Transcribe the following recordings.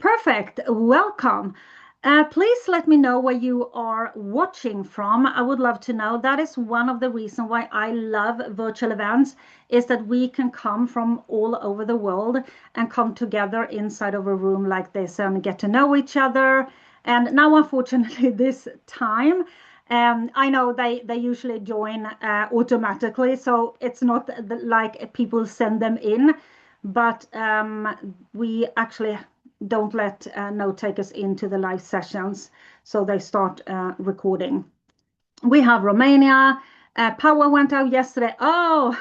Perfect. Welcome. Please let me know where you are watching from. I would love to know. That is one of the reasons why I love virtual events is that we can come from all over the world and come together inside of a room like this and get to know each other. And now, unfortunately, this time, I know they usually join automatically, so it's not like people send them in, but we actually don't let note takers into the live sessions, so they start recording. We have Romania. Power went out yesterday. Oh,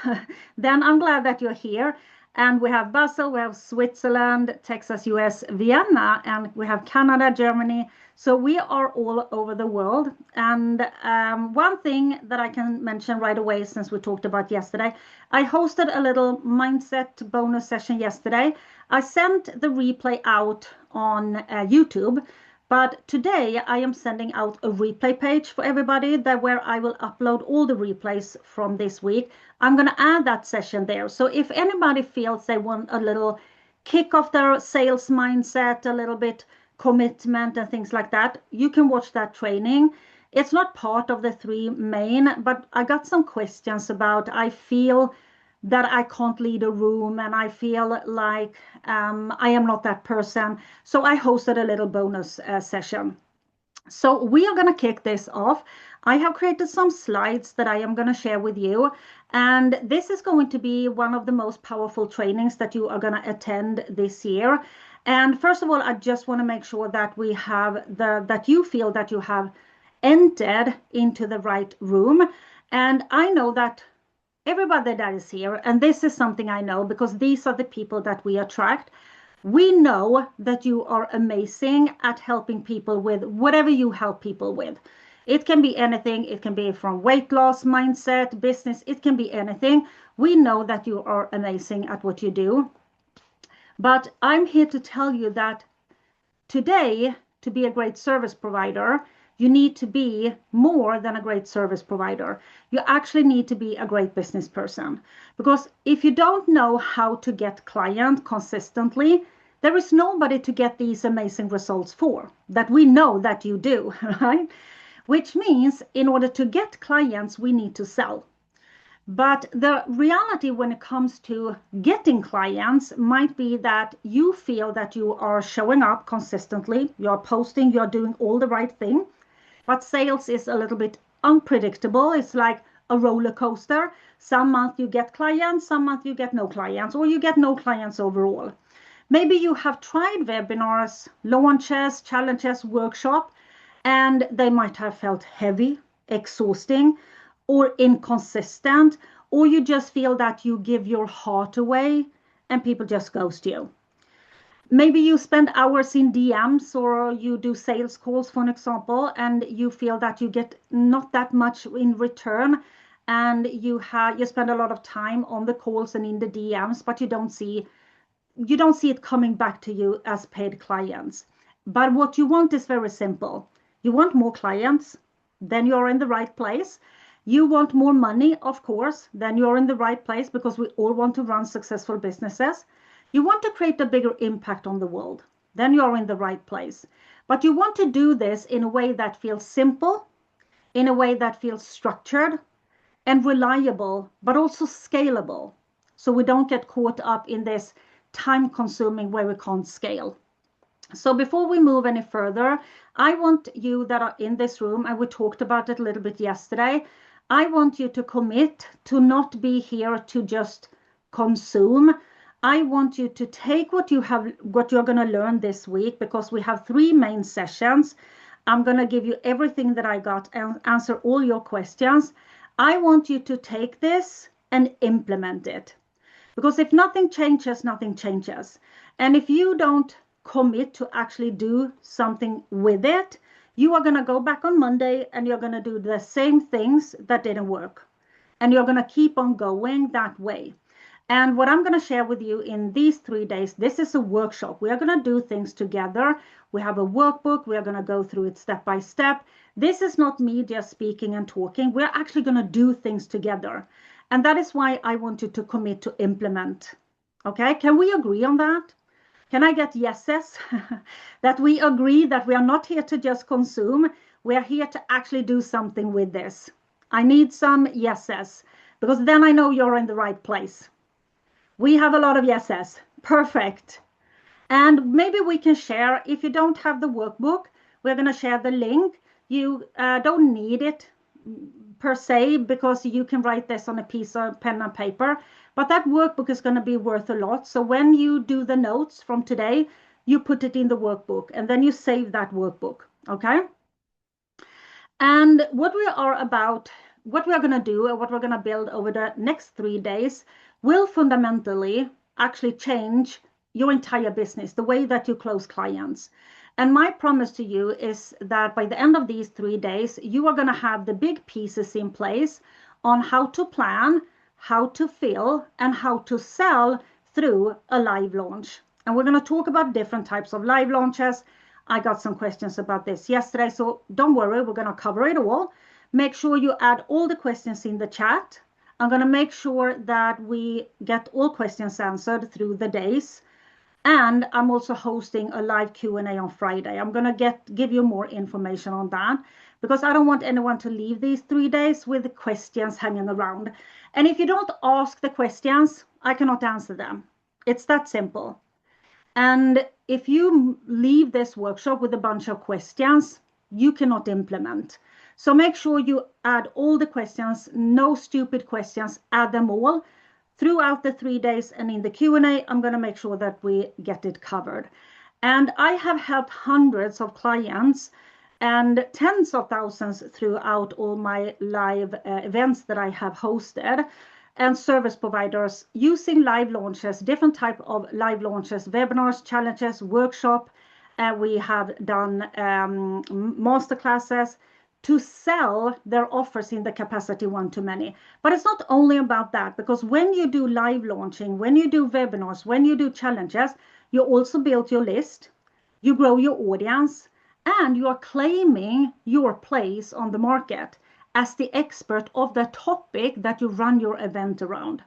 then I'm glad that you're here. And we have Basel, we have Switzerland, Texas, US, Vienna, and we have Canada, Germany. So we are all over the world. And one thing that I can mention right away, since we talked about yesterday, I hosted a little mindset bonus session yesterday. I sent the replay out on YouTube. But today I am sending out a replay page for everybody that where I will upload all the replays from this week. I'm going to add that session there. So if anybody feels they want a little kick off their sales mindset, a little bit commitment and things like that, you can watch that training. It's not part of the three main, but I got some questions about, I feel that I can't lead a room and I feel like I am not that person. So I hosted a little bonus session. So we are going to kick this off. I have created some slides that I am going to share with you. And this is going to be one of the most powerful trainings that you are going to attend this year. And first of all, I just want to make sure that we have that you feel that you have entered into the right room. And I know that everybody that is here, and this is something I know because these are the people that we attract. We know that you are amazing at helping people with whatever you help people with. It can be anything. It can be from weight loss, mindset, business. It can be anything. We know that you are amazing at what you do. But I'm here to tell you that today, to be a great service provider, you need to be more than a great service provider. You actually need to be a great business person. Because if you don't know how to get clients consistently, there is nobody to get these amazing results for that we know that you do, right? Which means in order to get clients, we need to sell. But the reality when it comes to getting clients might be that you feel that you are showing up consistently, you're posting, you're doing all the right thing. But sales is a little bit unpredictable. It's like a roller coaster. Some month you get clients, some month you get no clients, or you get no clients overall. Maybe you have tried webinars, launches, challenges, workshop, and they might have felt heavy, exhausting, or inconsistent, or you just feel that you give your heart away and people just ghost you. Maybe you spend hours in DMs or you do sales calls, for an example, and you feel that you get not that much in return, and you spend a lot of time on the calls and in the DMs, but you don't see it coming back to you as paid clients. But what you want is very simple. You want more clients, then you're in the right place. You want more money, of course, then you're in the right place because we all want to run successful businesses. You want to create a bigger impact on the world, then you're in the right place. But you want to do this in a way that feels simple, in a way that feels structured and reliable, but also scalable. So we don't get caught up in this time consuming where we can't scale. So before we move any further, I want you that are in this room, and we talked about it a little bit yesterday, I want you to commit to not be here to just consume. I want you to take what you're going to learn this week, because we have 3 main sessions. I'm going to give you everything that I got and answer all your questions. I want you to take this and implement it, because if nothing changes, nothing changes. And if you don't commit to actually do something with it, you are going to go back on Monday and you're going to do the same things that didn't work. And you're going to keep on going that way. And what I'm going to share with you in these 3 days, this is a workshop. We are going to do things together. We have a workbook. We are going to go through it step by step. This is not me just speaking and talking. We're actually going to do things together. And that is why I want you to commit to implement. Okay, can we agree on that? Can I get yeses? That we agree that we are not here to just consume. We are here to actually do something with this. I need some yeses, because then I know you're in the right place. We have a lot of yeses. Perfect. And maybe we can share, if you don't have the workbook, we're going to share the link. You don't need it per se, because you can write this on a piece of pen and paper, but that workbook is going to be worth a lot. So when you do the notes from today, you put it in the workbook and then you save that workbook. Okay. And what we are going to do, and what we're going to build over the next 3 days will fundamentally actually change your entire business, the way that you close clients. And my promise to you is that by the end of these 3 days, you are going to have the big pieces in place on how to plan, how to fill, and how to sell through a live launch. And we're going to talk about different types of live launches. I got some questions about this yesterday, so don't worry, we're going to cover it all. Make sure you add all the questions in the chat. I'm going to make sure that we get all questions answered through the days. And I'm also hosting a live Q&A on Friday. I'm going to give you more information on that, because I don't want anyone to leave these 3 days with questions hanging around. And if you don't ask the questions, I cannot answer them. It's that simple. And if you leave this workshop with a bunch of questions, you cannot implement. So make sure you add all the questions, no stupid questions, add them all throughout the 3 days. And in the Q&A, I'm going to make sure that we get it covered. And I have helped hundreds of clients and tens of thousands throughout all my live events that I have hosted, and service providers using live launches, different type of live launches, webinars, challenges, workshop. We have done masterclasses to sell their offers in the capacity one-to-many. But it's not only about that, because when you do live launching, when you do webinars, when you do challenges, you also build your list, you grow your audience, and you are claiming your place on the market as the expert of the topic that you run your event around.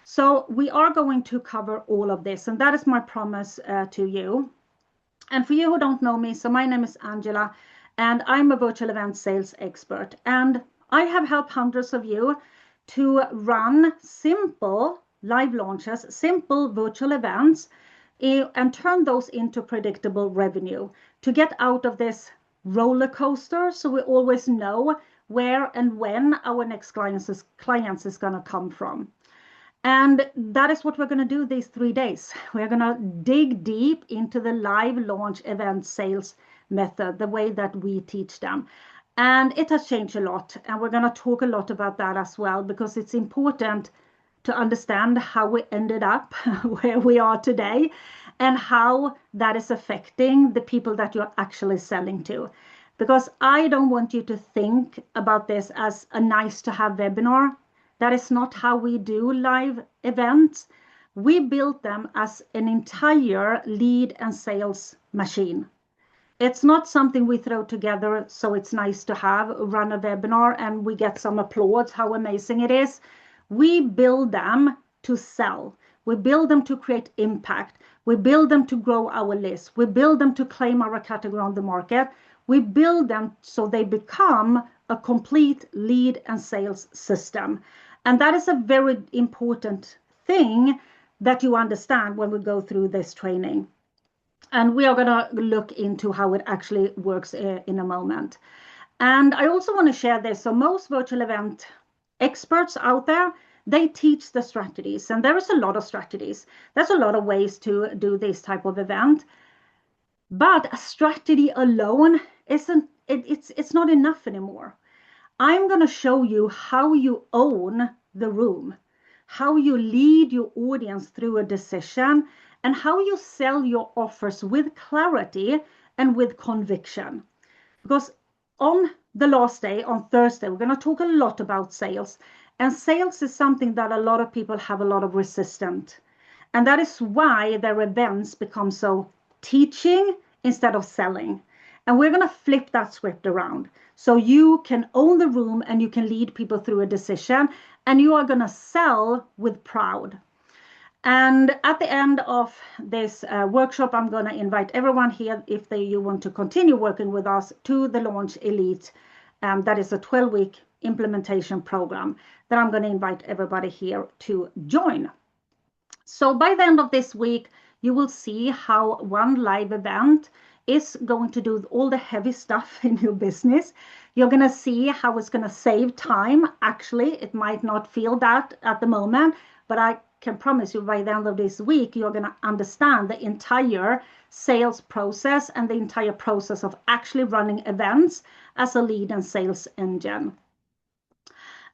So we are going to cover all of this, and that is my promise to you. And for you who don't know me, so my name is Angela, and I'm a virtual event sales expert. And I have helped hundreds of you to run simple live launches, simple virtual events, and turn those into predictable revenue, to get out of this roller coaster, so we always know where and when our next clients is going to come from. And that is what we're going to do these 3 days. We're going to dig deep into the live launch event sales method, the way that we teach them. And it has changed a lot. And we're going to talk a lot about that as well, because it's important to understand how we ended up where we are today, and how that is affecting the people that you're actually selling to. Because I don't want you to think about this as a nice to have webinar. That is not how we do live events. We built them as an entire lead and sales machine. It's not something we throw together so it's nice to have, run a webinar and we get some applause, how amazing it is. We build them to sell. We build them to create impact. We build them to grow our list. We build them to claim our category on the market. We build them so they become a complete lead and sales system. And that is a very important thing that you understand when we go through this training. And we are going to look into how it actually works in a moment. And I also want to share this. So most virtual event experts out there, they teach the strategies. And there is a lot of strategies. There's a lot of ways to do this type of event. But a strategy alone it's not enough anymore. I'm going to show you how you own the room, how you lead your audience through a decision, and how you sell your offers with clarity and with conviction. Because on the last day, on Thursday, we're going to talk a lot about sales. And sales is something that a lot of people have a lot of resistance. And that is why their events become so teaching instead of selling. And we're going to flip that script around. So you can own the room and you can lead people through a decision, and you are going to sell with pride. And at the end of this workshop, I'm going to invite everyone here, if you want to continue working with us, to the Launch Elite. That is a 12-week implementation program that I'm going to invite everybody here to join. So by the end of this week, you will see how one live event is going to do all the heavy stuff in your business. You're going to see how it's going to save time. Actually, it might not feel that at the moment, but I can promise you by the end of this week, you're going to understand the entire sales process and the entire process of actually running events as a lead and sales engine.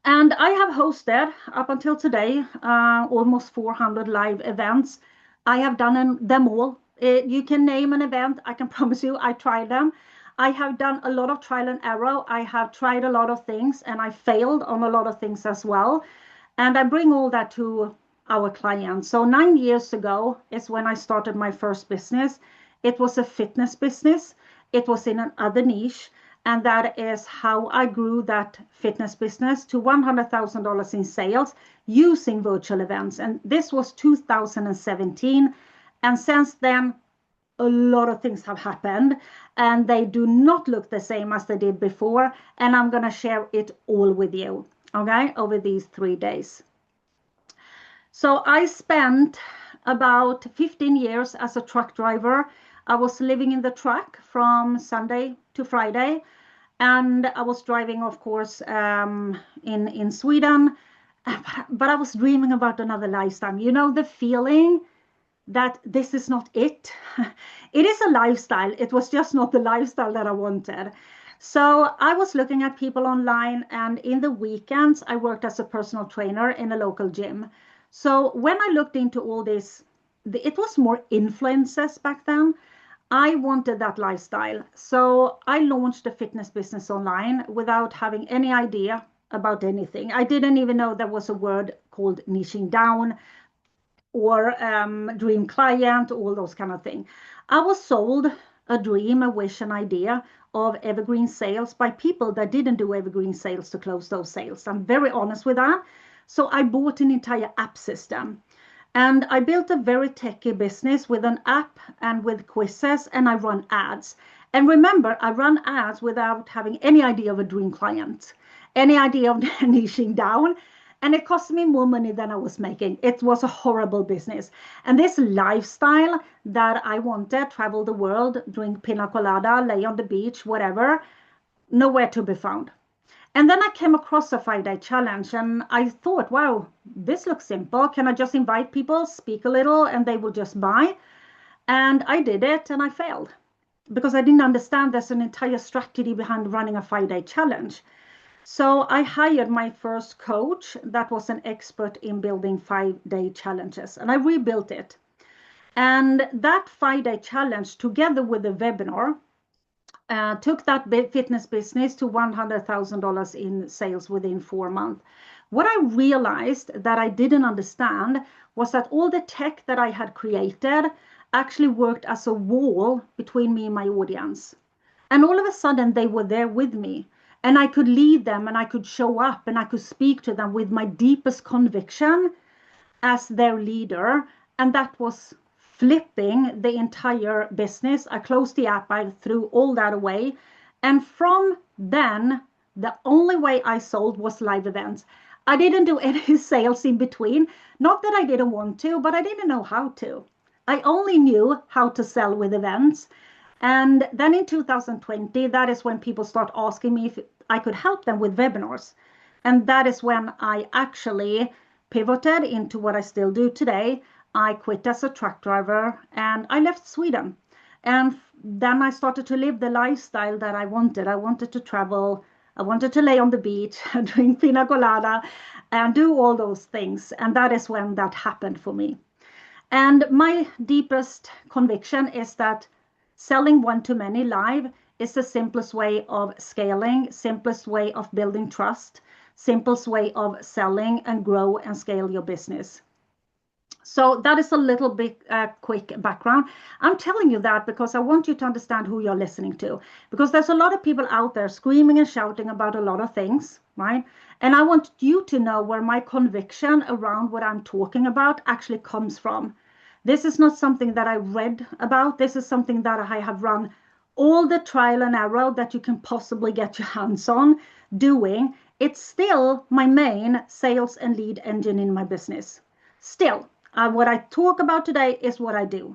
And I have hosted up until today almost 400 live events. I have done them all. You can name an event. I can promise you I tried them. I have done a lot of trial and error. I have tried a lot of things and I failed on a lot of things as well. And I bring all that to our clients. So 9 years ago is when I started my first business. It was a fitness business. It was in another niche. And that is how I grew that fitness business to $100,000 in sales using virtual events. And this was 2017. And since then, a lot of things have happened and they do not look the same as they did before. And I'm going to share it all with you, okay, over these 3 days. So I spent about 15 years as a truck driver. I was living in the truck from Sunday to Friday. And I was driving, of course, in Sweden. But I was dreaming about another lifestyle. You know, the feeling that this is not it. It is a lifestyle. It was just not the lifestyle that I wanted. So I was looking at people online. And in the weekends, I worked as a personal trainer in a local gym. So when I looked into all this, it was more influencers back then. I wanted that lifestyle. So I launched a fitness business online without having any idea about anything. I didn't even know there was a word called niching down or dream client, all those kind of things. I was sold a dream, a wish, an idea of evergreen sales by people that didn't do evergreen sales to close those sales. I'm very honest with that. So I bought an entire app system. And I built a very techy business with an app and with quizzes, and I run ads. And remember, I run ads without having any idea of a dream client, any idea of niching down. And it cost me more money than I was making. It was a horrible business. And this lifestyle that I wanted, travel the world, drink pina colada, lay on the beach, whatever, nowhere to be found. And then I came across a 5-day challenge and I thought, wow, this looks simple. Can I just invite people, speak a little, and they will just buy? And I did it and I failed because I didn't understand there's an entire strategy behind running a 5-day challenge. So I hired my first coach that was an expert in building 5-day challenges and I rebuilt it. And that 5-day challenge together with the webinar took that fitness business to $100,000 in sales within 4 months. What I realized that I didn't understand was that all the tech that I had created actually worked as a wall between me and my audience. And all of a sudden they were there with me and I could lead them and I could show up and I could speak to them with my deepest conviction as their leader. And that was flipping the entire business. I closed the app, I threw all that away. And from then, the only way I sold was live events. I didn't do any sales in between. Not that I didn't want to, but I didn't know how to. I only knew how to sell with events. And then in 2020, that is when people start asking me if I could help them with webinars. And that is when I actually pivoted into what I still do today. I quit as a truck driver and I left Sweden. And then I started to live the lifestyle that I wanted. I wanted to travel. I wanted to lay on the beach and drink pina colada and do all those things. And that is when that happened for me. And my deepest conviction is that selling one-to-many live is the simplest way of scaling, simplest way of building trust, simplest way of selling and grow and scale your business. So that is a little bit quick background. I'm telling you that because I want you to understand who you're listening to, because there's a lot of people out there screaming and shouting about a lot of things, right? And I want you to know where my conviction around what I'm talking about actually comes from. This is not something that I read about. This is something that I have run all the trial and error that you can possibly get your hands on doing. It's still my main sales and lead engine in my business. Still. What I talk about today is what I do.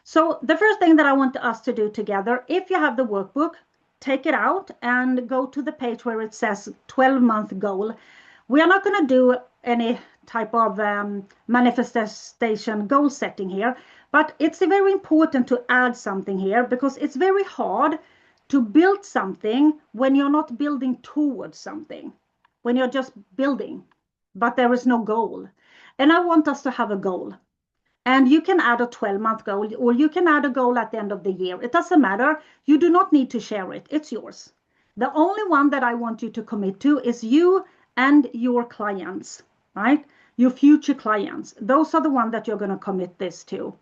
So the first thing that I want us to do together, if you have the workbook, take it out and go to the page where it says 12-month goal. We are not going to do any type of manifestation goal setting here, but it's very important to add something here because it's very hard to build something when you're not building towards something, when you're just building, but there is no goal. And I want us to have a goal. And you can add a 12-month goal, or you can add a goal at the end of the year. It doesn't matter. You do not need to share it. It's yours. The only one that I want you to commit to is you and your clients, right? Your future clients. Those are the ones that you're going to commit this to.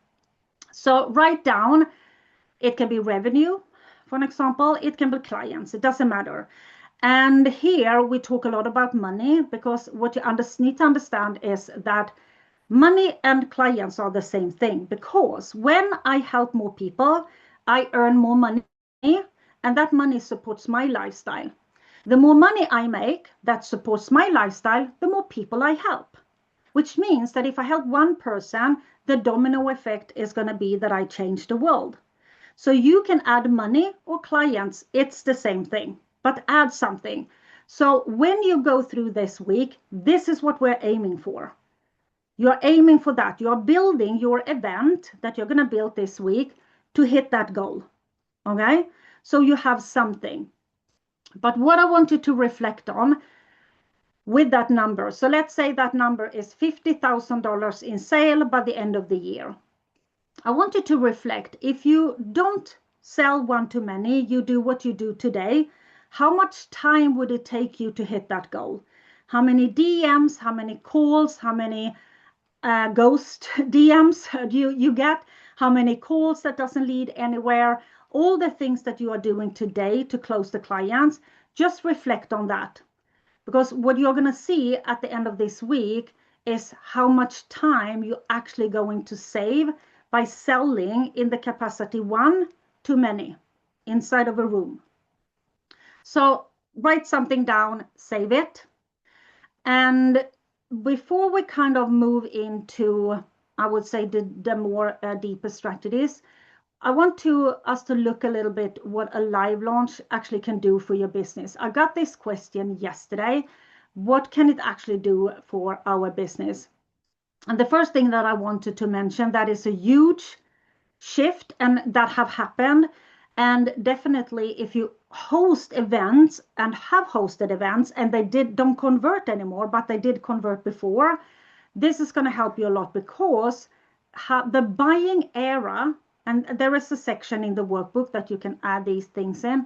So write down, it can be revenue, for an example. It can be clients. It doesn't matter. And here we talk a lot about money because what you need to understand is that money and clients are the same thing, because when I help more people, I earn more money, and that money supports my lifestyle. The more money I make that supports my lifestyle, the more people I help, which means that if I help one person, the domino effect is going to be that I change the world. So you can add money or clients, it's the same thing, but add something. So when you go through this week, this is what we're aiming for. You're aiming for that. You're building your event that you're going to build this week to hit that goal. Okay? So you have something. But what I want you to reflect on with that number. So let's say that number is $50,000 in sale by the end of the year. I want you to reflect. If you don't sell one-to-many, you do what you do today, how much time would it take you to hit that goal? How many DMs, how many calls, how many ghost DMs do you get? How many calls that doesn't lead anywhere? All the things that you are doing today to close the clients, just reflect on that. Because what you're going to see at the end of this week is how much time you're actually going to save by selling in the capacity one-to-many inside of a room. So write something down, save it. And before we kind of move into, I would say, the more deeper strategies, I want us to look a little bit what a live launch actually can do for your business. I got this question yesterday. What can it actually do for our business? And the first thing that I wanted to mention, that is a huge shift and that have happened. And definitely if you host events and have hosted events and they don't convert anymore, but they did convert before, this is going to help you a lot, because the buying era, and there is a section in the workbook that you can add these things in,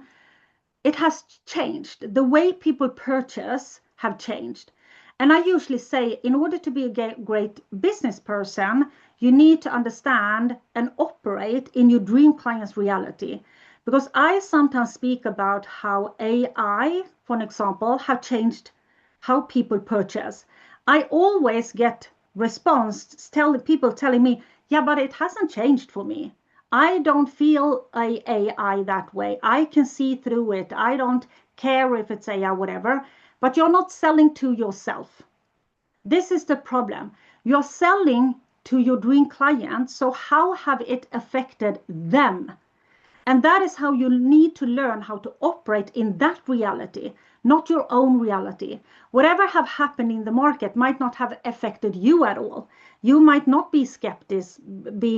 it has changed. The way people purchase have changed. And I usually say, in order to be a great business person, you need to understand and operate in your dream client's reality. Because I sometimes speak about how AI, for an example, have changed how people purchase. I always get response, people telling me, yeah, but it hasn't changed for me. I don't feel AI that way. I can see through it. I don't care if it's AI, whatever. But you're not selling to yourself. This is the problem. You're selling to your dream client. So how have it affected them? And that is how you need to learn how to operate in that reality, not your own reality. Whatever have happened in the market might not have affected you at all. You might not be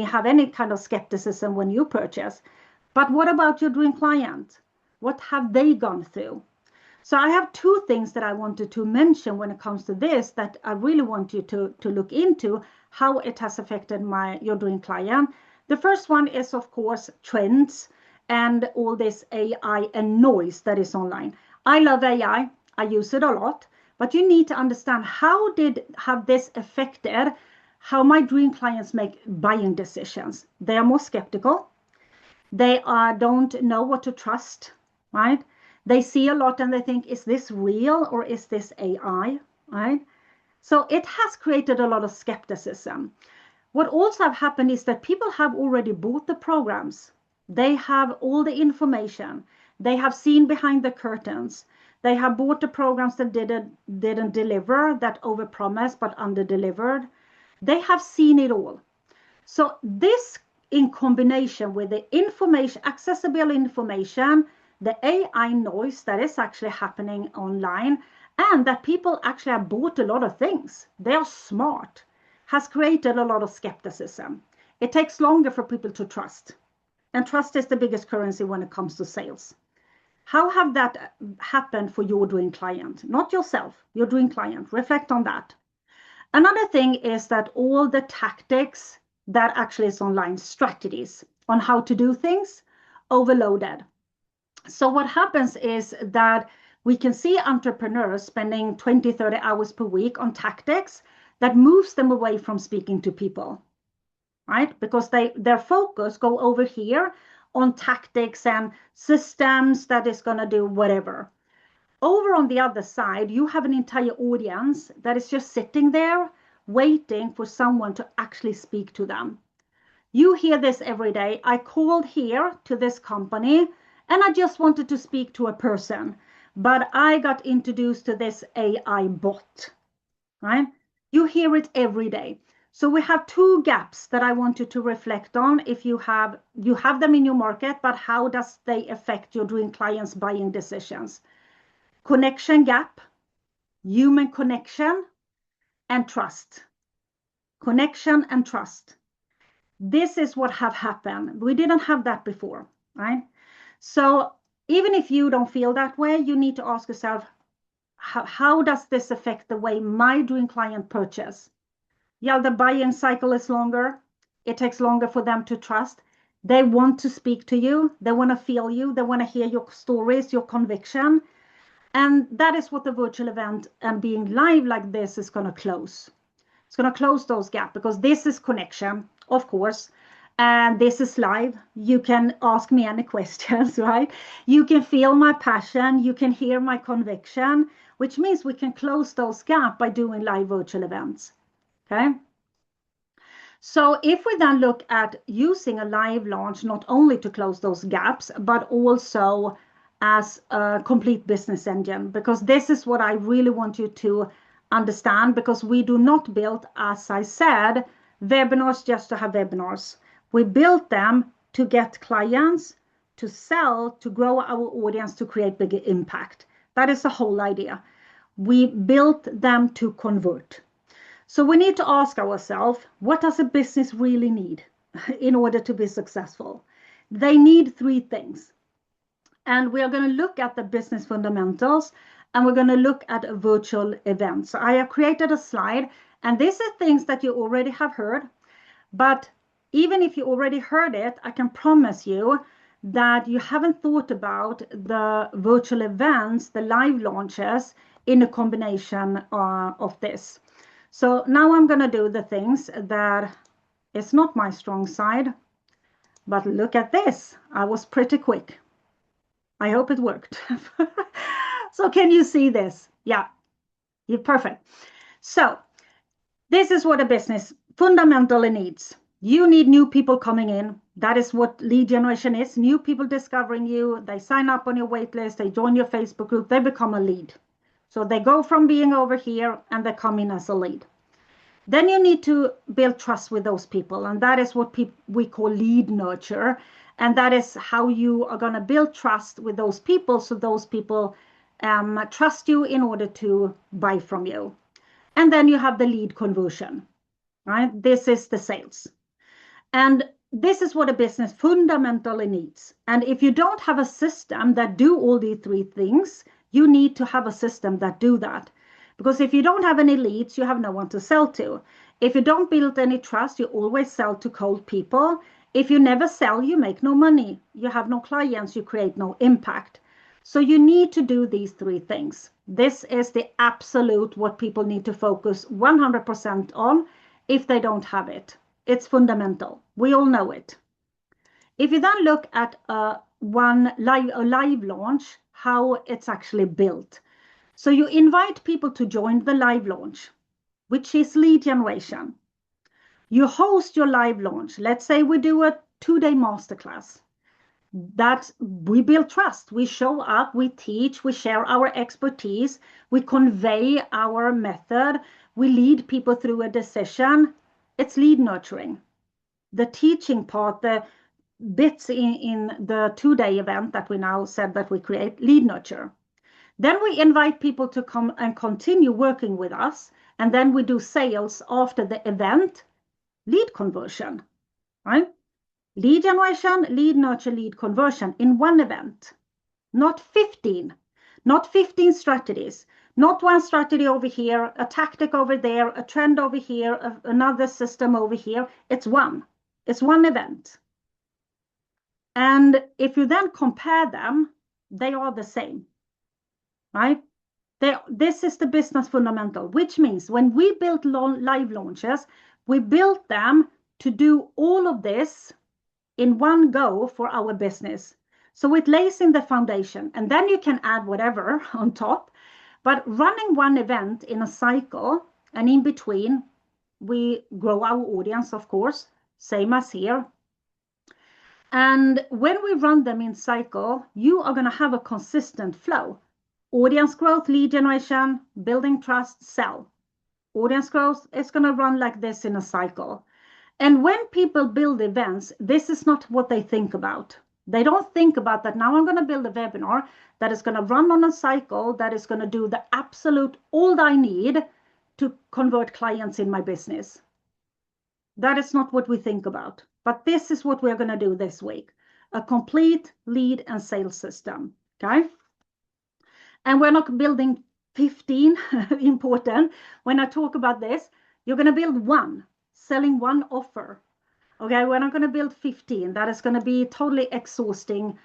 have any kind of skepticism when you purchase. But what about your dream client? What have they gone through? So I have two things that I wanted to mention when it comes to this that I really want you to look into, how it has affected your dream client. The first one is, of course, trends and all this AI and noise that is online. I love AI. I use it a lot. But you need to understand, how have this affected how my dream clients make buying decisions. They are more skeptical. They don't know what to trust, right? They see a lot and they think, is this real or is this AI, right? So it has created a lot of skepticism. What also have happened is that people have already bought the programs. They have all the information. They have seen behind the curtains. They have bought the programs that didn't deliver, that overpromised but under-delivered. They have seen it all. So this in combination with the information, accessible information, the AI noise that is actually happening online, and that people actually have bought a lot of things. They are smart, has created a lot of skepticism. It takes longer for people to trust. And trust is the biggest currency when it comes to sales. How have that happened for your dream client? Not yourself, your dream client. Reflect on that. Another thing is that all the tactics that actually is online, strategies on how to do things, overloaded. So what happens is that we can see entrepreneurs spending 20, 30 hours per week on tactics that moves them away from speaking to people, right? Because their focus go over here on tactics and systems that is going to do whatever. Over on the other side, you have an entire audience that is just sitting there waiting for someone to actually speak to them. You hear this every day. I called here to this company and I just wanted to speak to a person, but I got introduced to this AI bot, right? You hear it every day. So we have two gaps that I want you to reflect on. If you have them in your market, but how does they affect your dream clients' buying decisions? Connection gap, human connection, and trust. Connection and trust. This is what have happened. We didn't have that before, right? So even if you don't feel that way, you need to ask yourself, how does this affect the way my dream client purchase? Yeah, the buying cycle is longer. It takes longer for them to trust. They want to speak to you. They want to feel you. They want to hear your stories, your conviction. And that is what the virtual event and being live like this is going to close. It's going to close those gaps because this is connection, of course. And this is live. You can ask me any questions, right? You can feel my passion. You can hear my conviction, which means we can close those gaps by doing live virtual events. Okay. So if we then look at using a live launch, not only to close those gaps, but also as a complete business engine, because this is what I really want you to understand, because we do not build, as I said, webinars just to have webinars. We built them to get clients, to sell, to grow our audience, to create bigger impact. That is the whole idea. We built them to convert. So we need to ask ourselves, what does a business really need in order to be successful? They need three things. And we are going to look at the business fundamentals, and we're going to look at a virtual event. So I have created a slide, and these are things that you already have heard. But even if you already heard it, I can promise you that you haven't thought about the virtual events, the live launches, in a combination of this. So now I'm going to do the things that is not my strong side. But look at this. I was pretty quick. I hope it worked. So can you see this? Yeah, you're perfect. So this is what a business fundamentally needs. You need new people coming in. That is what lead generation is. New people discovering you. They sign up on your wait list. They join your Facebook group. They become a lead. So they go from being over here and they come in as a lead. Then you need to build trust with those people. And that is what we call lead nurture. And that is how you are going to build trust with those people. So those people trust you in order to buy from you. And then you have the lead conversion, right? This is the sales. And this is what a business fundamentally needs. And if you don't have a system that do all these three things, you need to have a system that do that. Because if you don't have any leads, you have no one to sell to. If you don't build any trust, you always sell to cold people. If you never sell, you make no money. You have no clients, you create no impact. So you need to do these three things. This is the absolute what people need to focus 100% on if they don't have it. It's fundamental. We all know it. If you then look at a live launch, how it's actually built. So you invite people to join the live launch, which is lead generation. You host your live launch. Let's say we do a 2-day masterclass. That we build trust. We show up, we teach, we share our expertise, we convey our method, we lead people through a decision. It's lead nurturing. The teaching part, the bits in the 2-day event that we now said that we create, lead nurture. Then we invite people to come and continue working with us. And then we do sales after the event, lead conversion, right? Lead generation, lead nurture, lead conversion in one event, not 15 strategies, not one strategy over here, a tactic over there, a trend over here, another system over here. It's one event. And if you then compare them, they are the same, right? This is the business fundamental, which means when we built live launches, we built them to do all of this in one go for our business. So it lays in the foundation, and then you can add whatever on top. But running one event in a cycle, and in between, we grow our audience, of course, same as here. And when we run them in cycle, you are going to have a consistent flow. Audience growth, lead generation, building trust, sell. Audience growth is going to run like this in a cycle. And when people build events, this is not what they think about. They don't think about that now I'm going to build a webinar that is going to run on a cycle, that is going to do the absolute all I need to convert clients in my business. That is not what we think about. But this is what we're going to do this week. A complete lead and sales system, okay? And we're not building 15, important. When I talk about this, you're going to build one. Selling one offer. Okay, we're not going to build 15. That is going to be totally exhausting.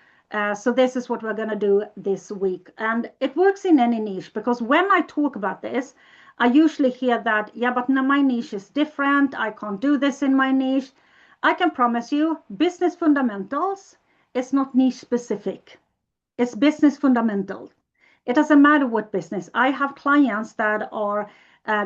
So this is what we're going to do this week. And it works in any niche, because when I talk about this, I usually hear that, yeah, but now my niche is different. I can't do this in my niche. I can promise you, business fundamentals is not niche specific. It's business fundamental. It doesn't matter what business. I have clients that are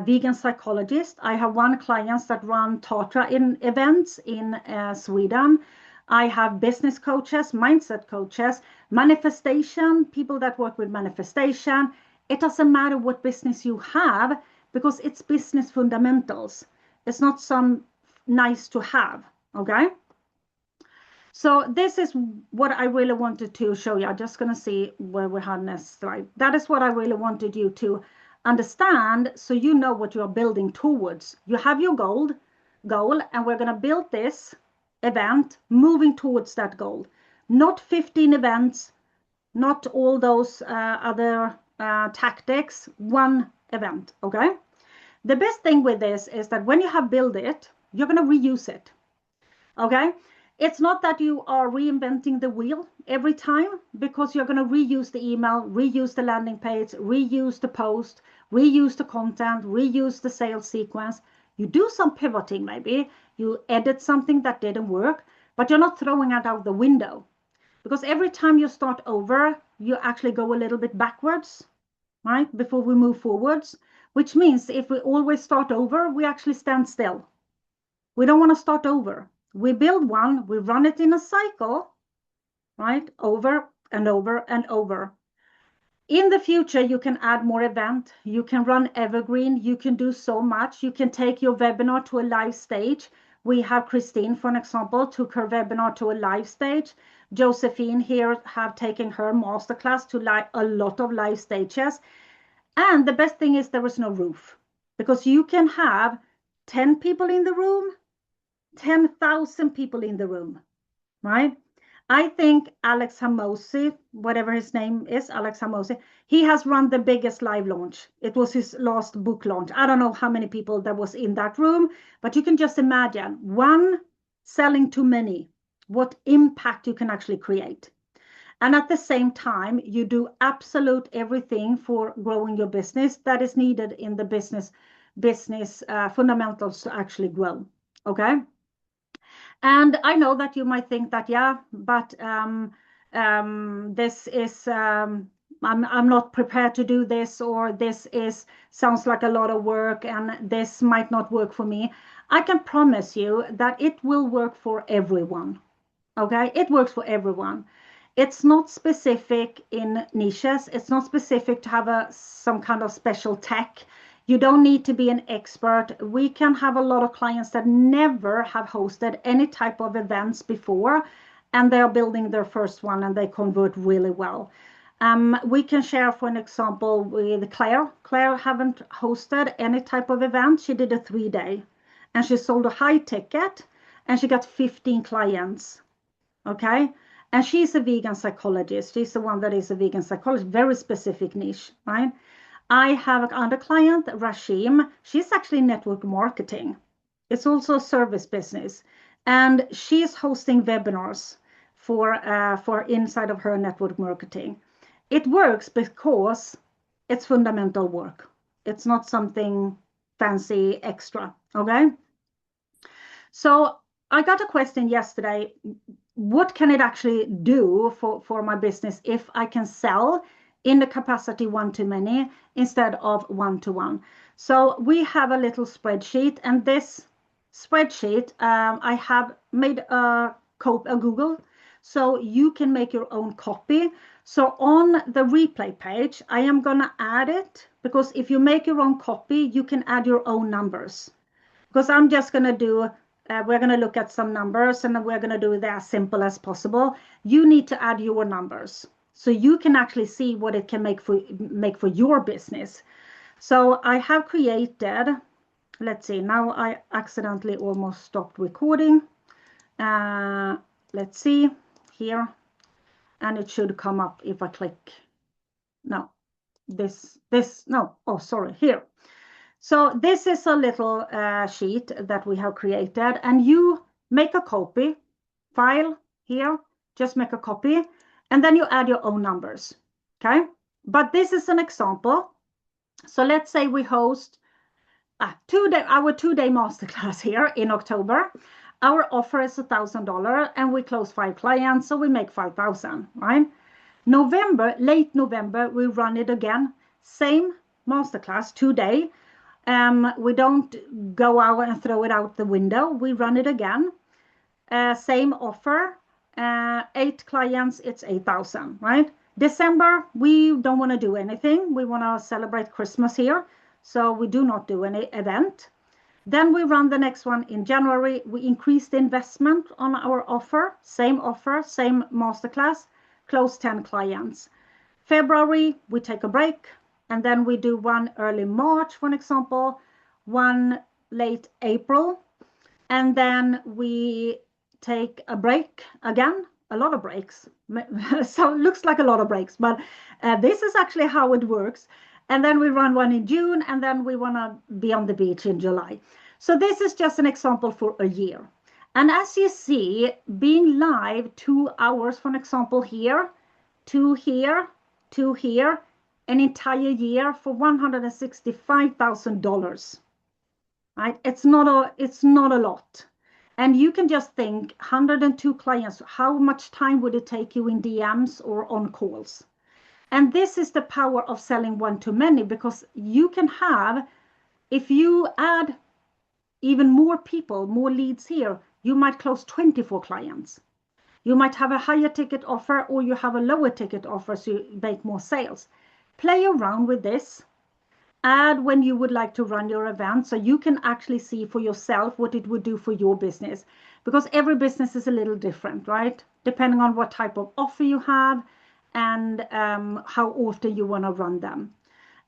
vegan psychologist. I have one client that run Tatra in events in Sweden. I have business coaches, mindset coaches, manifestation, people that work with manifestation. It doesn't matter what business you have, because it's business fundamentals. It's not some nice to have, okay? So this is what I really wanted to show you. I'm just going to see where we have next slide. That is what I really wanted you to understand, so you know what you're building towards. You have your goal, and we're going to build this event moving towards that goal. Not 15 events, not all those other tactics, one event, okay? The best thing with this is that when you have built it, you're going to reuse it, okay? It's not that you are reinventing the wheel every time, because you're going to reuse the email, reuse the landing page, reuse the post, reuse the content, reuse the sales sequence. You do some pivoting maybe, you edit something that didn't work, but you're not throwing it out the window. Because every time you start over, you actually go a little bit backwards, right, before we move forwards, which means if we always start over, we actually stand still. We don't want to start over. We build one, we run it in a cycle, right? Over and over and over. In the future, you can add more event. You can run evergreen. You can do so much. You can take your webinar to a live stage. We have Christine, for an example, took her webinar to a live stage. Josephine here have taken her masterclass to a lot of live stages. And the best thing is there is no roof, because you can have 10 people in the room, 10,000 people in the room, right? I think Alex Hormozi, whatever his name is, Alex Hormozi, he has run the biggest live launch. It was his last book launch. I don't know how many people that was in that room, but you can just imagine one selling to many, what impact you can actually create. And at the same time, you do absolute everything for growing your business that is needed in the business business fundamentals to actually grow. Okay. And I know that you might think that, yeah, but this is, I'm not prepared to do this, or this sounds like a lot of work and this might not work for me. I can promise you that it will work for everyone. Okay, it works for everyone. It's not specific in niches. It's not specific to have some kind of special tech. You don't need to be an expert. We can have a lot of clients that never have hosted any type of events before, and they are building their first one and they convert really well. We can share, for an example, with Claire. Claire haven't hosted any type of event. She did a 3-day and she sold a high ticket and she got 15 clients. Okay. And she's a vegan psychologist. She's the one that is a vegan psychologist, very specific niche, right? I have another client, Rashim. She's actually network marketing. It's also a service business. And she's hosting webinars for inside of her network marketing. It works because it's fundamental work. It's not something fancy extra, okay? So I got a question yesterday. What can it actually do for my business if I can sell in the capacity one-to-many instead of one-to-one? So we have a little spreadsheet, and this spreadsheet, I have made a Google, so you can make your own copy. So on the replay page, I am going to add it, because if you make your own copy, you can add your own numbers. Because I'm just going to do we're going to look at some numbers, and we're going to do it as simple as possible. You need to add your numbers so you can actually see what it can make for your business. So I have created, let's see, now I accidentally almost stopped recording. Let's see here, and it should come up if I click. No, no, oh, sorry, here. So this is a little sheet that we have created, and you make a copy, file here, just make a copy, and then you add your own numbers, okay? But this is an example. So let's say we host our 2-day masterclass here in October. Our offer is $1,000, and we close 5 clients, so we make 5,000, right? Late November, we run it again. Same masterclass, 2-day. We don't go out and throw it out the window. We run it again. Same offer, 8 clients, it's 8,000, right? December, we don't want to do anything. We want to celebrate Christmas here, so we do not do any event. Then we run the next one in January. We increase the investment on our offer, same masterclass, close 10 clients. February, we take a break. And then we do one early March, for example, one late April. And then we take a break again, a lot of breaks. So it looks like a lot of breaks, but this is actually how it works. And then we run one in June, and then we want to be on the beach in July. So this is just an example for a year. And as you see, being live 2 hours, for example, here, 2 here, 2 here, an entire year for $165,000, right? It's not a lot. And you can just think 102 clients, how much time would it take you in DMs or on calls? And this is the power of selling one-to-many, because you can have, if you add even more people, more leads here, you might close 24 clients. You might have a higher ticket offer, or you have a lower ticket offer, so you make more sales. Play around with this. Add when you would like to run your event, so you can actually see for yourself what it would do for your business, because every business is a little different, right? Depending on what type of offer you have and how often you want to run them.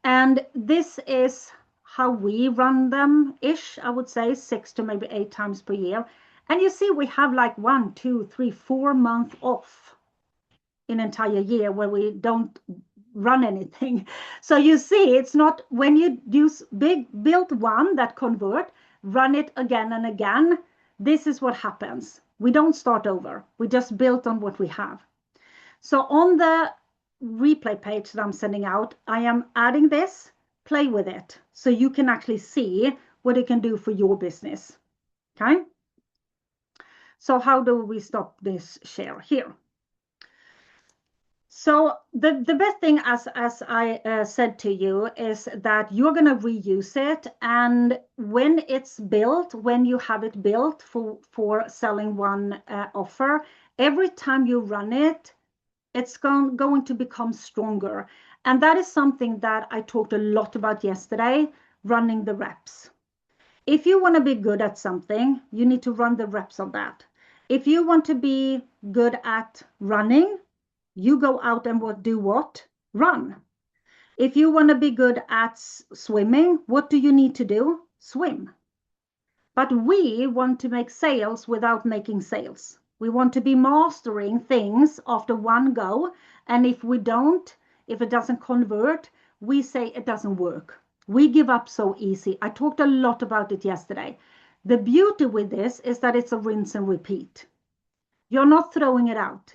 And this is how we run them ish, I would say 6 to maybe 8 times per year. And you see, we have like 1, 2, 3, 4 months off in an entire year where we don't run anything. So you see, it's not when you use build one that convert, run it again and again. This is what happens. We don't start over. We just build on what we have. So on the replay page that I'm sending out, I am adding this. play with it so you can actually see what it can do for your business. Okay. So how do we stop this share here? So the best thing, as I said to you, is that you're going to reuse it. And when it's built, when you have it built for selling one offer, every time you run it, it's going to become stronger. And that is something that I talked a lot about yesterday, running the reps. If you want to be good at something, you need to run the reps of that. If you want to be good at running, you go out and do what? Run. If you want to be good at swimming, what do you need to do? Swim. But we want to make sales without making sales. We want to be mastering things after one go. And if we don't, if it doesn't convert, we say it doesn't work. We give up so easy. I talked a lot about it yesterday. The beauty with this is that it's a rinse and repeat. You're not throwing it out.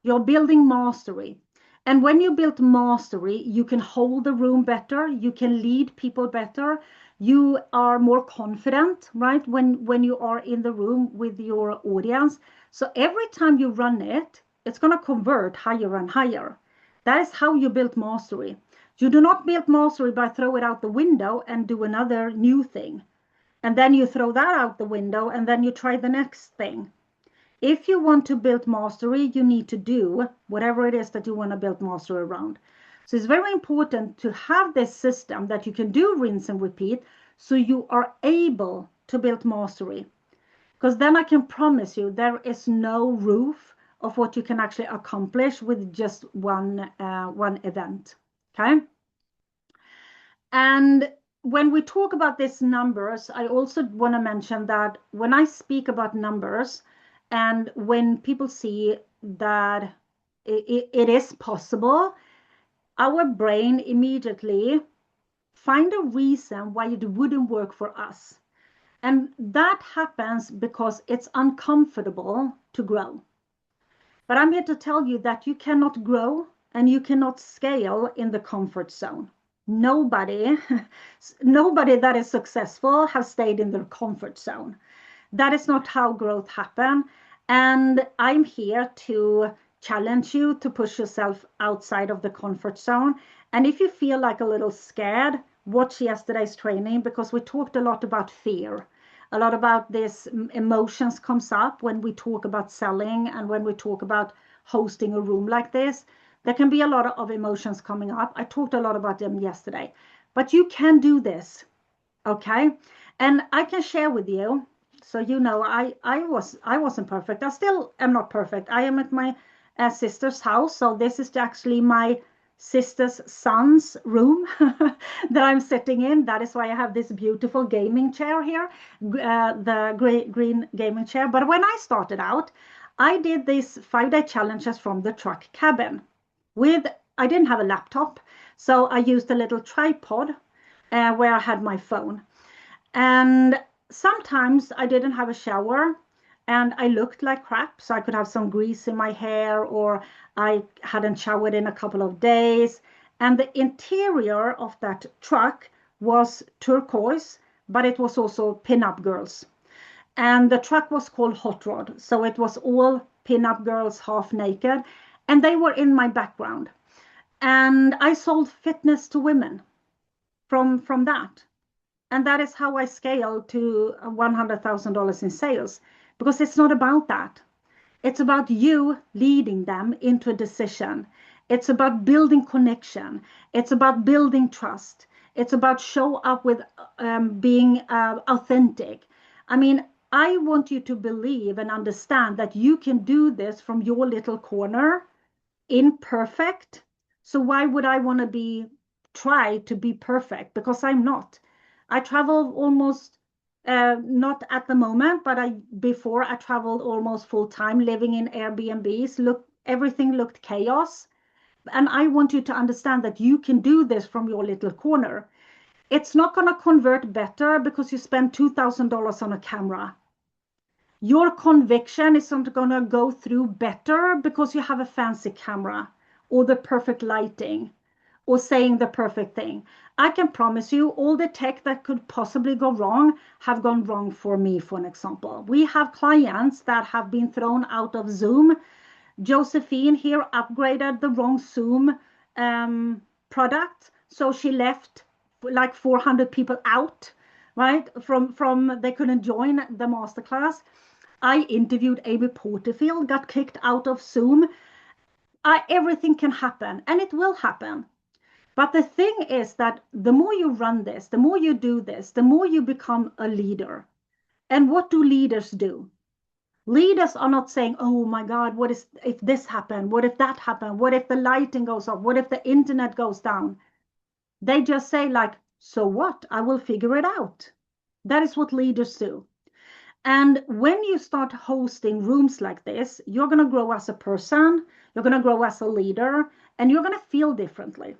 You're building mastery. And when you build mastery, you can hold the room better. You can lead people better. You are more confident, right? When you are in the room with your audience. So every time you run it, it's going to convert higher and higher. That is how you build mastery. You do not build mastery by throw it out the window and do another new thing. And then you throw that out the window and then you try the next thing. If you want to build mastery, you need to do whatever it is that you want to build mastery around. So it's very important to have this system that you can do rinse and repeat so you are able to build mastery. Because then I can promise you there is no roof of what you can actually accomplish with just one event. Okay. And when we talk about these numbers, I also want to mention that when I speak about numbers, and when people see that it is possible, our brain immediately find a reason why it wouldn't work for us. And that happens because it's uncomfortable to grow. But I'm here to tell you that you cannot grow and you cannot scale in the comfort zone. Nobody that is successful has stayed in their comfort zone. That is not how growth happens. And I'm here to challenge you to push yourself outside of the comfort zone. And if you feel like a little scared, watch yesterday's training, because we talked a lot about fear. A lot about this emotions comes up when we talk about selling and when we talk about hosting a room like this. There can be a lot of emotions coming up. I talked a lot about them yesterday, but you can do this, okay? And I can share with you, so you know, I wasn't perfect. I still am not perfect. I am at my sister's house, so this is actually my sister's son's room that I'm sitting in. That is why I have this beautiful gaming chair here, the green gaming chair. But when I started out, I did these 5-day challenges from the truck cabin. I didn't have a laptop, so I used a little tripod where I had my phone. And sometimes I didn't have a shower and I looked like crap, so I could have some grease in my hair, or I hadn't showered in a couple of days. And the interior of that truck was turquoise, but it was also pin-up girls. And the truck was called Hot Rod, so it was all pin-up girls half naked, and they were in my background. And I sold fitness to women from that. And that is how I scaled to $100,000 in sales, because it's not about that. It's about you leading them into a decision. It's about building connection. It's about building trust. It's about show up with being authentic. I mean, I want you to believe and understand that you can do this from your little corner, imperfect. So why would I want to try to be perfect? Because I'm not. I travel almost, not at the moment, but before I traveled almost full time, living in Airbnbs. Everything looked chaos. And I want you to understand that you can do this from your little corner. It's not going to convert better because you spend $2,000 on a camera. Your conviction isn't going to go through better because you have a fancy camera or the perfect lighting or saying the perfect thing. I can promise you all the tech that could possibly go wrong have gone wrong for me, for an example. We have clients that have been thrown out of Zoom. Josephine here upgraded the wrong Zoom product. So she left like 400 people out, right? From they couldn't join the masterclass. I interviewed Amy Porterfield, got kicked out of Zoom. Everything can happen, and it will happen. But the thing is that the more you run this, the more you do this, the more you become a leader. And what do leaders do? Leaders are not saying, oh my God, what if this happened? What if that happened? What if the lighting goes off? What if the internet goes down? They just say like, so what? I will figure it out. That is what leaders do. And when you start hosting rooms like this, you're going to grow as a person, you're going to grow as a leader, and you're going to feel differently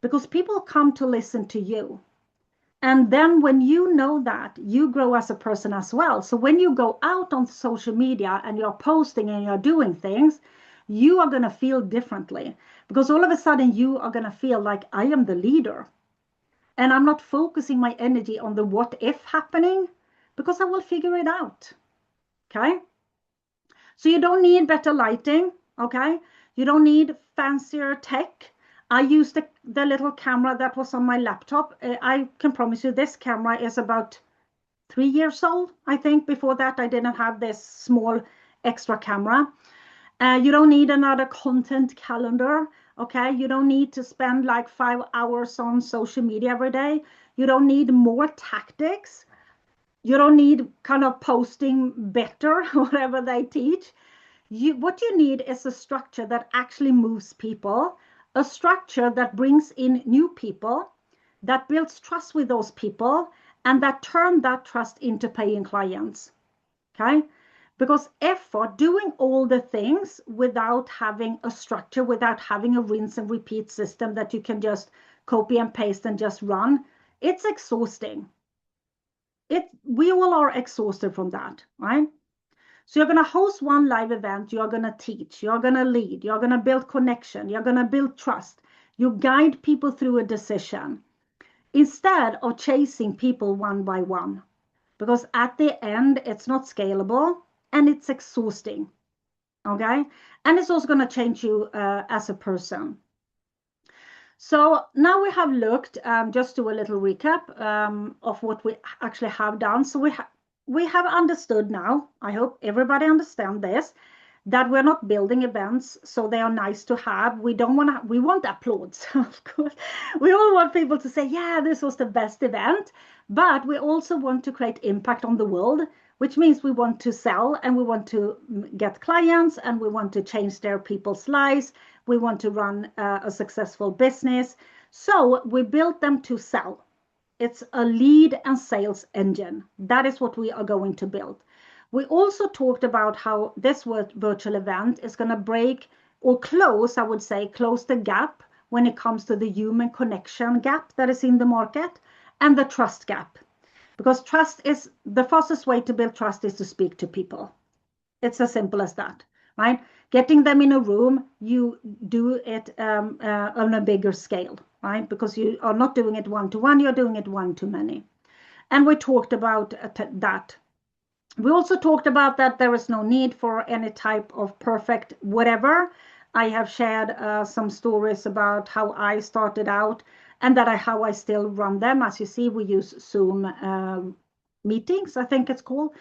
because people come to listen to you. And then when you know that, you grow as a person as well. So when you go out on social media and you're posting and you're doing things, you are going to feel differently because all of a sudden you are going to feel like I am the leader. And I'm not focusing my energy on the what if happening because I will figure it out. Okay. So you don't need better lighting. Okay. You don't need fancier tech. I used the little camera that was on my laptop. I can promise you this camera is about 3 years old. I think before that I didn't have this small extra camera. You don't need another content calendar. Okay, you don't need to spend like 5 hours on social media every day. You don't need more tactics. You don't need kind of posting better, whatever they teach. What you need is a structure that actually moves people, a structure that brings in new people, that builds trust with those people, and that turn that trust into paying clients. Okay? Because effort, doing all the things without having a structure, without having a rinse and repeat system that you can just copy and paste and just run, it's exhausting. We all are exhausted from that, right? So you're going to host one live event, you're going to teach, you're going to lead, you're going to build connection, you're going to build trust. You guide people through a decision instead of chasing people one by one. Because at the end, it's not scalable and it's exhausting. Okay? And it's also going to change you as a person. So now we have looked, just do a little recap of what we actually have done. So we have understood now, I hope everybody understands this, that we're not building events so they are nice to have. We want applause, of course. We all want people to say, yeah, this was the best event, but we also want to create impact on the world, which means we want to sell and we want to get clients and we want to change their people's lives. We want to run a successful business. So we built them to sell. It's a lead and sales engine. That is what we are going to build. We also talked about how this virtual event is going to break or close, I would say, close the gap when it comes to the human connection gap that is in the market and the trust gap. Because trust is the fastest way to build trust is to speak to people. It's as simple as that, right? Getting them in a room, you do it on a bigger scale, right? Because you are not doing it one-to-one, you're doing it one-to-many. And we talked about that. We also talked about that there is no need for any type of perfect whatever. I have shared some stories about how I started out and how I still run them. As you see, we use Zoom meetings, I think it's called,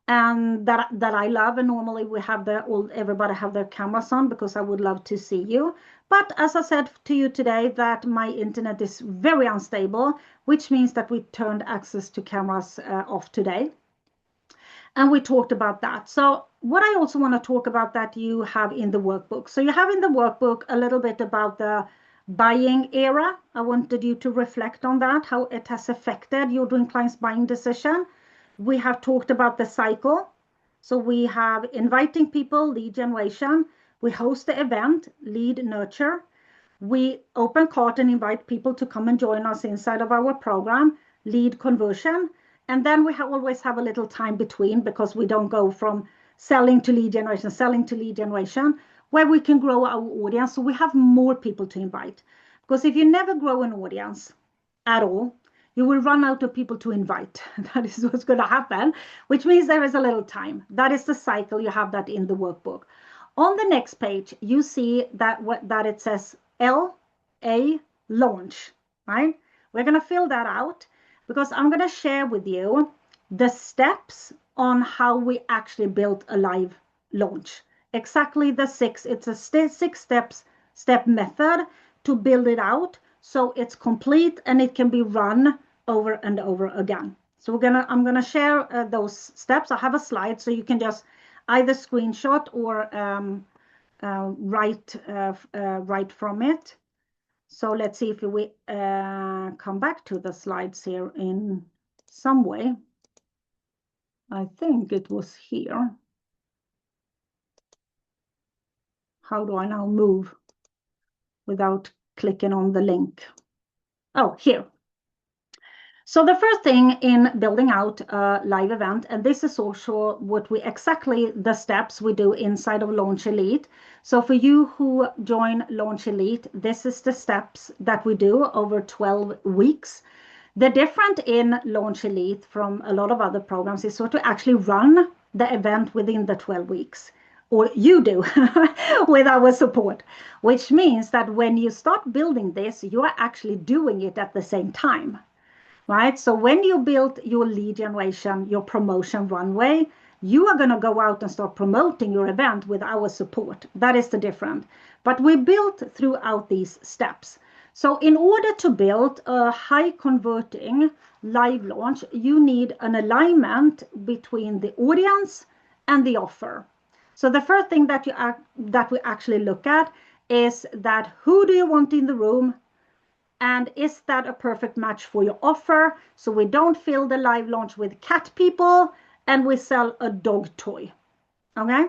and that I love. And normally we have everybody have their cameras on because I would love to see you. But as I said to you today, that my internet is very unstable, which means that we turned access to cameras off today. And we talked about that. So what I also want to talk about that you have in the workbook. So you have in the workbook a little bit about the buying era. I wanted you to reflect on that, how it has affected your Dream Clients buying decision. We have talked about the cycle. So we have inviting people, lead generation. We host the event, lead nurture. We open cart and invite people to come and join us inside of our program, lead conversion. And then we always have a little time between because we don't go from selling to lead generation, where we can grow our audience. So we have more people to invite. Because if you never grow an audience at all, you will run out of people to invite. That is what's going to happen, which means there is a little time. That is the cycle. You have that in the workbook. On the next page, you see that it says LA launch, right? We're going to fill that out because I'm going to share with you the steps on how we actually built a live launch. Exactly the it's a 6-step method to build it out so it's complete and it can be run over and over again. So I'm gonna share those steps. I have a slide so you can just either screenshot or write from it. So let's see if we come back to the slides here in some way. I think it was here. How do I now move without clicking on the link? Oh, here. So the first thing in building out a live event, and this is also exactly the steps we do inside of Launch Elite. So for you who join Launch Elite, this is the steps that we do over 12 weeks. The difference in Launch Elite from a lot of other programs is sort of actually run the event within the 12 weeks, or you do with our support, which means that when you start building this, you are actually doing it at the same time. Right? So when you build your lead generation, your promotion runway, you are going to go out and start promoting your event with our support. That is the difference. But we built throughout these steps. So in order to build a high converting live launch, you need an alignment between the audience and the offer. So the first thing that we actually look at is that who do you want in the room? And is that a perfect match for your offer? So we don't fill the live launch with cat people and we sell a dog toy. Okay.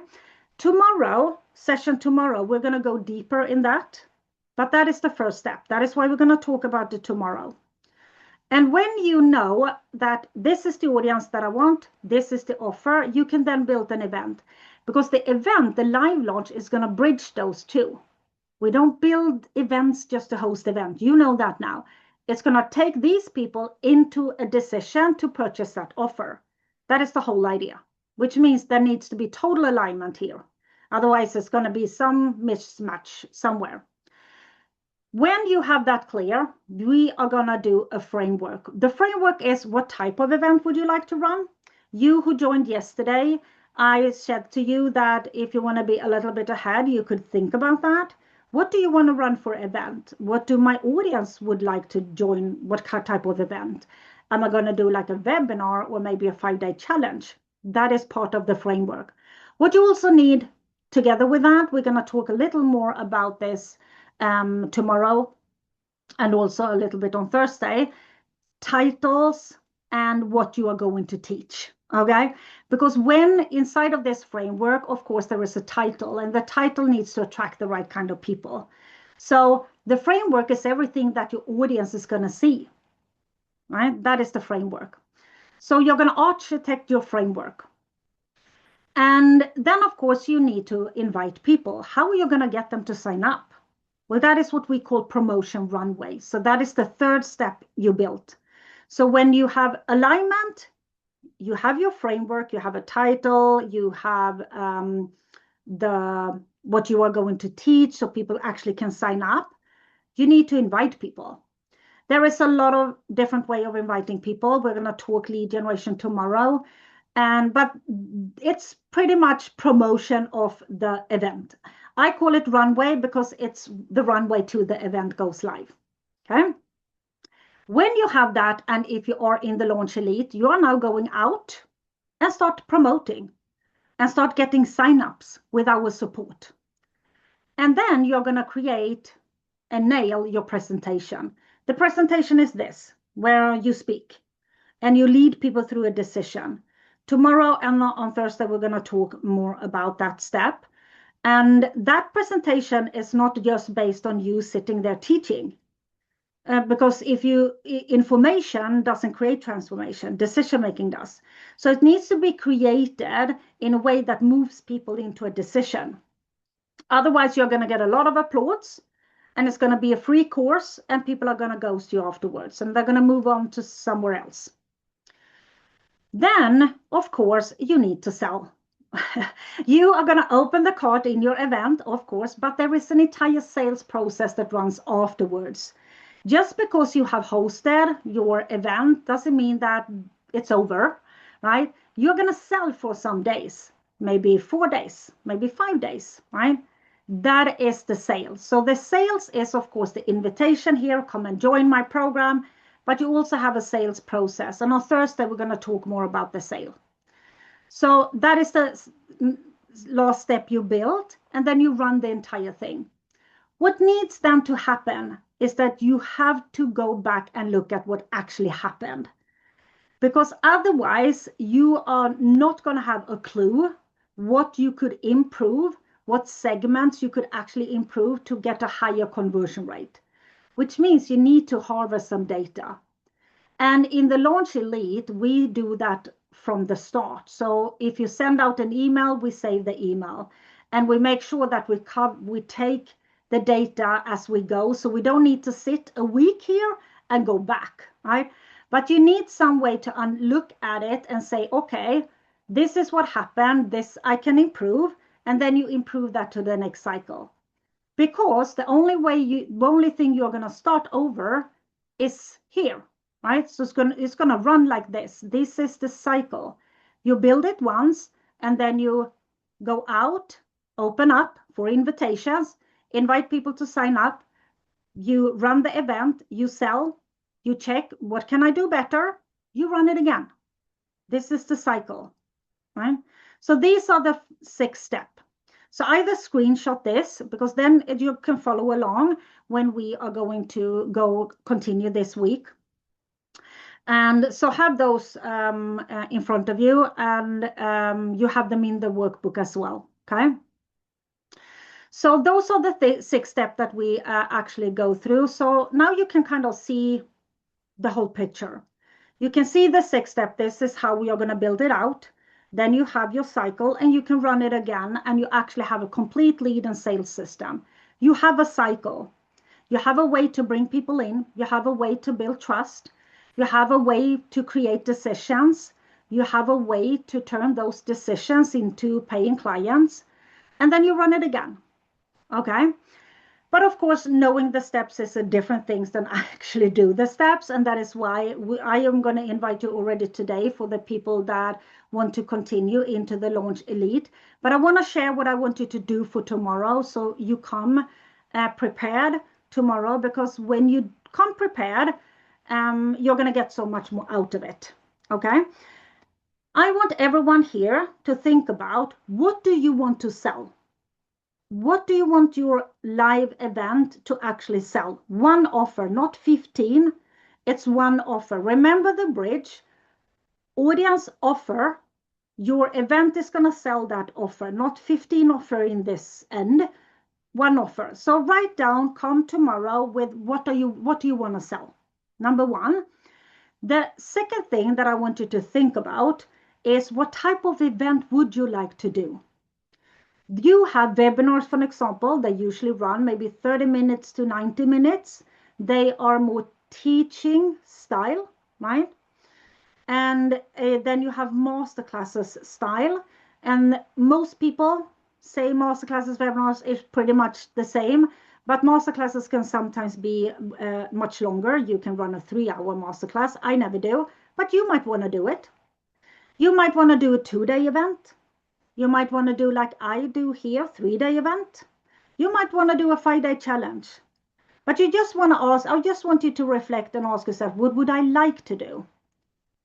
Session tomorrow, we're going to go deeper in that. But that is the first step. That is why we're going to talk about it tomorrow. And when you know that this is the audience that I want, this is the offer, you can then build an event. Because the event, the live launch, is going to bridge those two. We don't build events just to host events. You know that now. It's going to take these people into a decision to purchase that offer. That is the whole idea, which means there needs to be total alignment here. Otherwise, it's going to be some mismatch somewhere. When you have that clear, we are going to do a framework. The framework is what type of event would you like to run? You who joined yesterday, I said to you that if you want to be a little bit ahead, you could think about that. What do you want to run for event? What do my audience would like to join? What type of event? Am I going to do like a webinar or maybe a 5-day challenge? That is part of the framework. What you also need together with that, we're going to talk a little more about this tomorrow and also a little bit on Thursday, titles and what you are going to teach. Okay, because when inside of this framework, of course, there is a title and the title needs to attract the right kind of people. So the framework is everything that your audience is going to see, right? That is the framework. So you're going to architect your framework. And then, of course, you need to invite people. How are you going to get them to sign up? Well, that is what we call promotion runway. So that is the third step you built. So when you have alignment, you have your framework, you have a title, you have what you are going to teach so people actually can sign up. You need to invite people. There is a lot of different way of inviting people. We're going to talk lead generation tomorrow. But it's pretty much promotion of the event. I call it runway because it's the runway to the event goes live. Okay. When you have that, and if you are in the Launch Elite, you are now going out and start promoting and start getting signups with our support. And then you're going to create and nail your presentation. The presentation is this, where you speak and you lead people through a decision. Tomorrow and on Thursday, we're going to talk more about that step. And that presentation is not just based on you sitting there teaching. Because information doesn't create transformation, decision making does. So it needs to be created in a way that moves people into a decision. Otherwise, you're going to get a lot of applause and it's going to be a free course, and people are going to ghost you afterwards, and they're going to move on to somewhere else. Then, of course, you need to sell. You are going to open the cart in your event, of course, but there is an entire sales process that runs afterwards. Just because you have hosted your event doesn't mean that it's over, right? You're going to sell for some days, maybe 4 days, maybe 5 days, right? That is the sales. So the sales is, of course, the invitation here, come and join my program, but you also have a sales process. And on Thursday, we're going to talk more about the sale. So that is the last step you build, and then you run the entire thing. What needs then to happen is that you have to go back and look at what actually happened. Because otherwise, you are not going to have a clue what you could improve, what segments you could actually improve to get a higher conversion rate, which means you need to harvest some data. And in the Launch Elite, we do that from the start. So if you send out an email, we save the email, and we make sure that we take the data as we go. So we don't need to sit a week here and go back, right? But you need some way to look at it and say, okay, this is what happened, this I can improve, and then you improve that to the next cycle. Because the only thing you're going to start over is here, right? So it's going to run like this. This is the cycle. You build it once, and then you go out, open up for invitations, invite people to sign up. You run the event, you sell, you check, what can I do better? You run it again. This is the cycle, right? So these are the 6 steps. So either screenshot this, because then you can follow along when we are going to continue this week. And so have those in front of you, and you have them in the workbook as well, okay? So those are the 6 steps that we actually go through. So now you can kind of see the whole picture. You can see the 6 steps. This is how we are going to build it out. Then you have your cycle, and you can run it again, and you actually have a complete lead and sales system. You have a cycle. You have a way to bring people in. You have a way to build trust. You have a way to create decisions. You have a way to turn those decisions into paying clients. And then you run it again. Okay? But of course, knowing the steps is a different thing than I actually do the steps. And that is why I am going to invite you already today for the people that want to continue into the Launch Elite. But I want to share what I want you to do for tomorrow. So you come prepared tomorrow, because when you come prepared, you're going to get so much more out of it. Okay? I want everyone here to think about, what do you want to sell? What do you want your live event to actually sell? One offer, not 15. It's one offer. Remember the bridge. Audience offer. Your event is going to sell that offer, not 15 offer in this end. One offer. So write down, come tomorrow with what do you want to sell? Number 1. The second thing that I want you to think about is, what type of event would you like to do? You have webinars, for example. They usually run maybe 30 minutes to 90 minutes. They are more teaching style, right? And then you have masterclasses style. And most people say masterclasses, webinars is pretty much the same. But masterclasses can sometimes be much longer. You can run a 3-hour masterclass. I never do, but you might want to do it. You might want to do a 2-day event. You might want to do like I do here, 3-day event. You might want to do a 5-day challenge. But you just want to ask, I just want you to reflect and ask yourself, what would I like to do?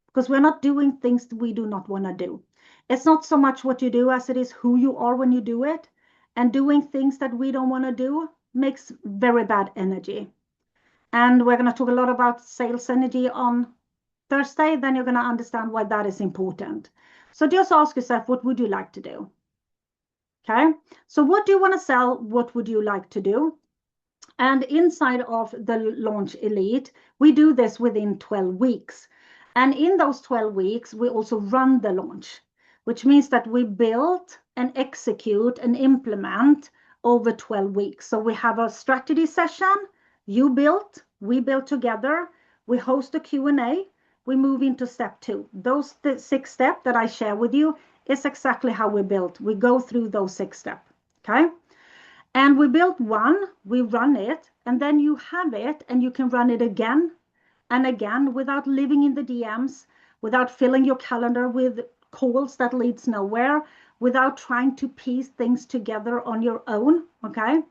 Because we're not doing things that we do not want to do. It's not so much what you do as it is who you are when you do it. And doing things that we don't want to do makes very bad energy. And we're going to talk a lot about sales energy on Thursday. Then you're going to understand why that is important. So just ask yourself, what would you like to do? Okay, so what do you want to sell? What would you like to do? And inside of the Launch Elite, we do this within 12 weeks. And in those 12 weeks, we also run the launch, which means that we build and execute and implement over 12 weeks. So we have a strategy session, you built, we built together, we host a Q&A, we move into step 2. Those 6 steps that I share with you is exactly how we built. We go through those 6 steps, okay? And we built one, we run it, and then you have it and you can run it again and again without living in the DMs, without filling your calendar with calls that leads nowhere, without trying to piece things together on your own, okay?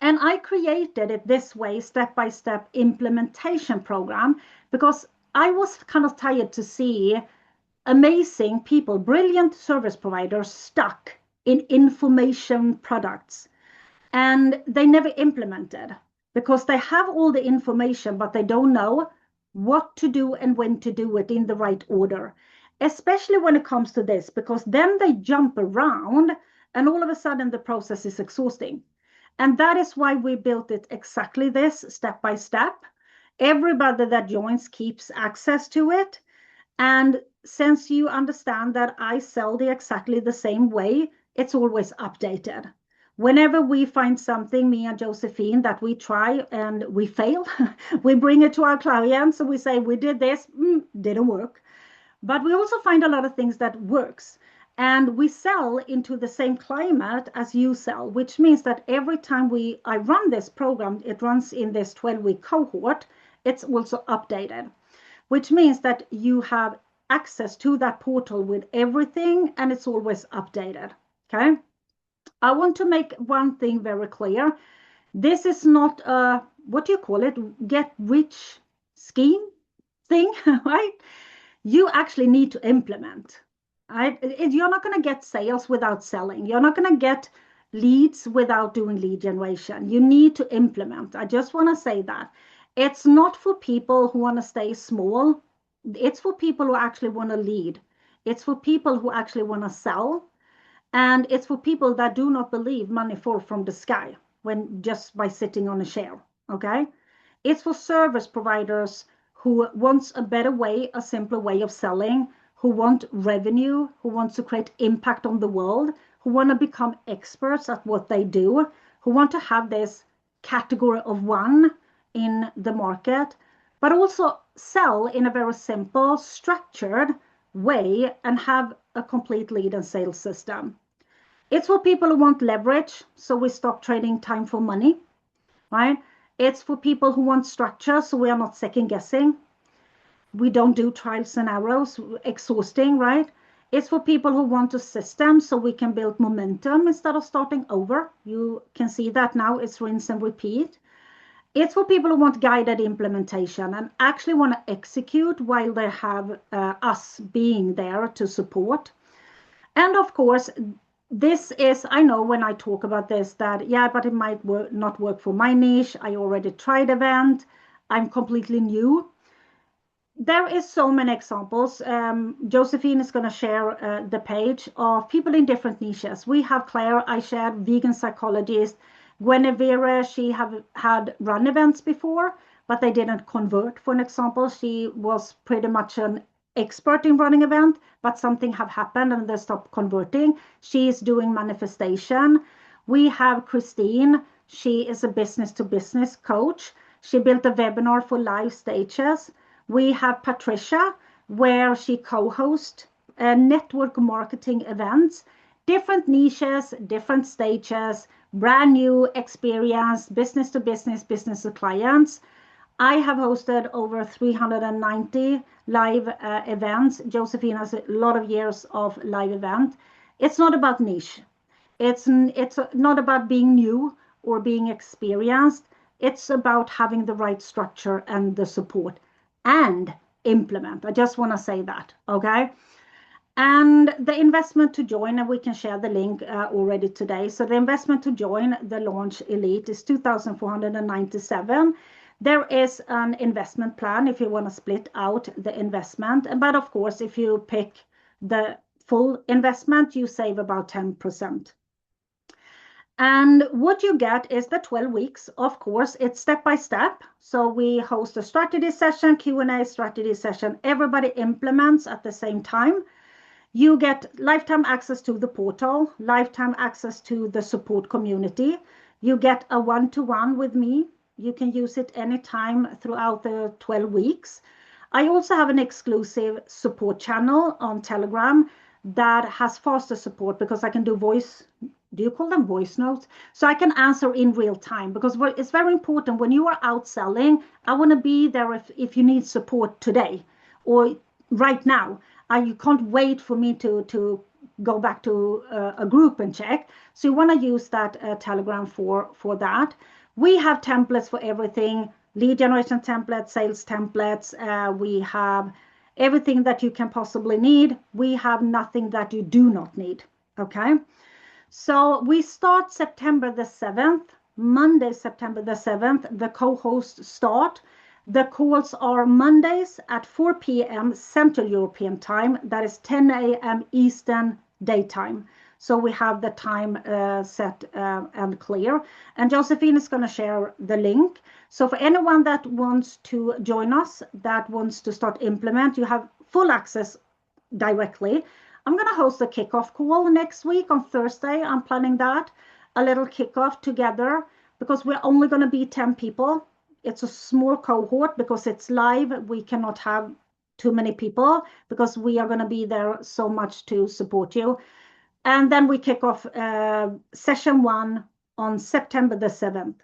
And I created it this way, step-by-step implementation program, because I was kind of tired to see amazing people, brilliant service providers stuck in information products. And they never implemented because they have all the information, but they don't know what to do and when to do it in the right order, especially when it comes to this, because then they jump around and all of a sudden the process is exhausting. And that is why we built it exactly this, step by step. Everybody that joins keeps access to it. And since you understand that I sell exactly the same way, it's always updated. Whenever we find something, me and Josephine, that we try and we fail, we bring it to our clients and we say, we did this, didn't work. But we also find a lot of things that works. And we sell into the same climate as you sell, which means that every time I run this program, it runs in this 12-week cohort, it's also updated, which means that you have access to that portal with everything and it's always updated, okay? I want to make one thing very clear. This is not a, what do you call it, get rich scheme thing, right? You actually need to implement, right? You're not going to get sales without selling. You're not going to get leads without doing lead generation. You need to implement. I just want to say that. It's not for people who want to stay small. It's for people who actually want to lead. It's for people who actually want to sell. And it's for people that do not believe money falls from the sky when just by sitting on a chair, okay? It's for service providers who wants a better way, a simpler way of selling, who want revenue, who wants to create impact on the world, who want to become experts at what they do, who want to have this category of one in the market, but also sell in a very simple, structured way and have a complete lead and sales system. It's for people who want leverage, so we stop trading time for money, right? It's for people who want structure, so we are not second guessing. We don't do trials and errors, exhausting, right? It's for people who want a system so we can build momentum instead of starting over. You can see that now it's rinse and repeat. It's for people who want guided implementation and actually want to execute while they have us being there to support. And of course, this is, I know when I talk about this that, yeah, but it might not work for my niche. I already tried event. I'm completely new. There is so many examples. Josephine is going to share the page of people in different niches. We have Claire, I shared vegan psychologist. Guinevere, she had run events before, but they didn't convert, for an example. She was pretty much an expert in running event, but something have happened and they stopped converting. She is doing manifestation. We have Christine. She is a business-to-business coach. She built a webinar for live stages. We have Patricia, where she co-hosts network marketing events, different niches, different stages, brand new experience, business to business, business to clients. I have hosted over 390 live events. Josephine has a lot of years of live event. It's not about niche. It's not about being new or being experienced. It's about having the right structure and the support and implement. I just want to say that, okay? And the investment to join, and we can share the link already today. So the investment to join the Launch Elite is 2,497. There is an investment plan if you want to split out the investment. But of course, if you pick the full investment, you save about 10%. And what you get is the 12 weeks. Of course, it's step by step. So we host a strategy session, Q&A strategy session. Everybody implements at the same time. You get lifetime access to the portal, lifetime access to the support community. You get a one-to-one with me. You can use it anytime throughout the 12 weeks. I also have an exclusive support channel on Telegram that has faster support because I can do voice, do you call them voice notes? So I can answer in real time, because it's very important when you are out selling. I want to be there if you need support today or right now. You can't wait for me to go back to a group and check. So you want to use that Telegram for that. We have templates for everything: lead generation templates, sales templates. We have everything that you can possibly need. We have nothing that you do not need. Okay. So we start September the 7th, Monday, September the 7th, the co-hosts start. The calls are Mondays at 4 p.m. Central European time. That is 10 a.m. Eastern daytime. So we have the time set and clear. And Josephine is going to share the link. So for anyone that wants to join us, that wants to start implement, you have full access directly. I'm going to host a kickoff call next week on Thursday. I'm planning that, a little kickoff together, because we're only going to be 10 people. It's a small cohort because it's live. We cannot have too many people because we are going to be there so much to support you. And then we kick off session 1 on September the 7th.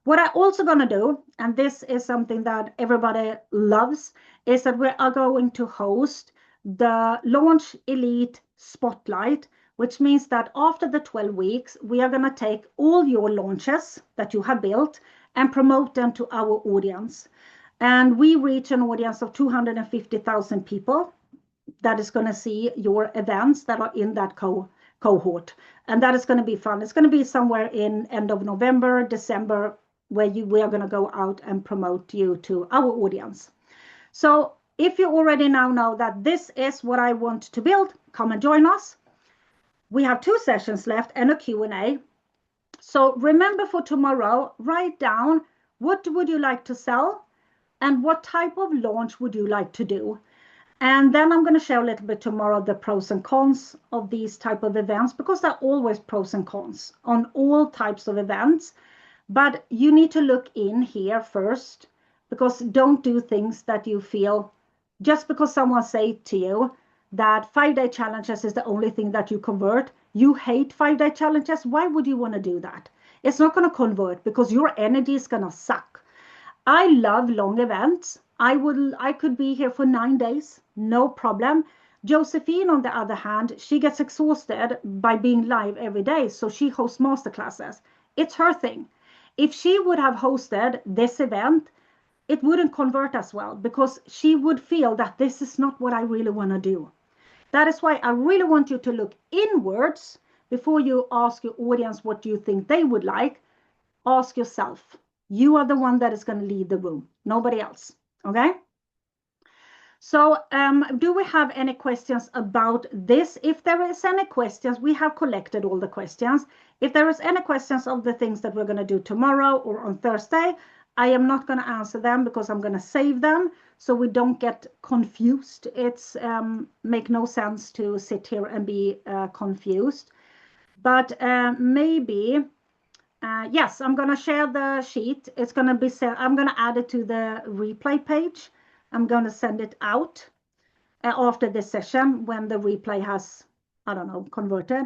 What I'm also going to do, and this is something that everybody loves, is that we are going to host the Launch Elite Spotlight, which means that after the 12 weeks, we are going to take all your launches that you have built and promote them to our audience. And we reach an audience of 250,000 people that is going to see your events that are in that cohort. And that is going to be fun. It's going to be somewhere in end of November, December, where we are going to go out and promote you to our audience. So if you already now know that this is what I want to build, come and join us. We have 2 sessions left and a Q&A. So remember, for tomorrow, write down what would you like to sell and what type of launch would you like to do. And then I'm going to share a little bit tomorrow the pros and cons of these type of events, because there are always pros and cons on all types of events. But you need to look in here first, because don't do things that you feel, just because someone say to you that 5-day challenges is the only thing that you convert. You hate 5-day challenges. Why would you want to do that? It's not going to convert because your energy is going to suck. I love long events. I could be here for 9 days, no problem. Josephine, on the other hand, she gets exhausted by being live every day, so she hosts masterclasses. It's her thing. If she would have hosted this event, it wouldn't convert as well, because she would feel that this is not what I really want to do. That is why I really want you to look inwards before you ask your audience what you think they would like. Ask yourself. You are the one that is going to lead the room, nobody else. Okay? So do we have any questions about this? If there is any questions, we have collected all the questions. If there is any questions of the things that we're going to do tomorrow or on Thursday, I am not going to answer them because I'm going to save them so we don't get confused. It's make no sense to sit here and be confused. But maybe, yes, I'm going to share the sheet. It's going to be, I'm going to add it to the replay page. I'm going to send it out after this session when the replay has, I don't know, converted.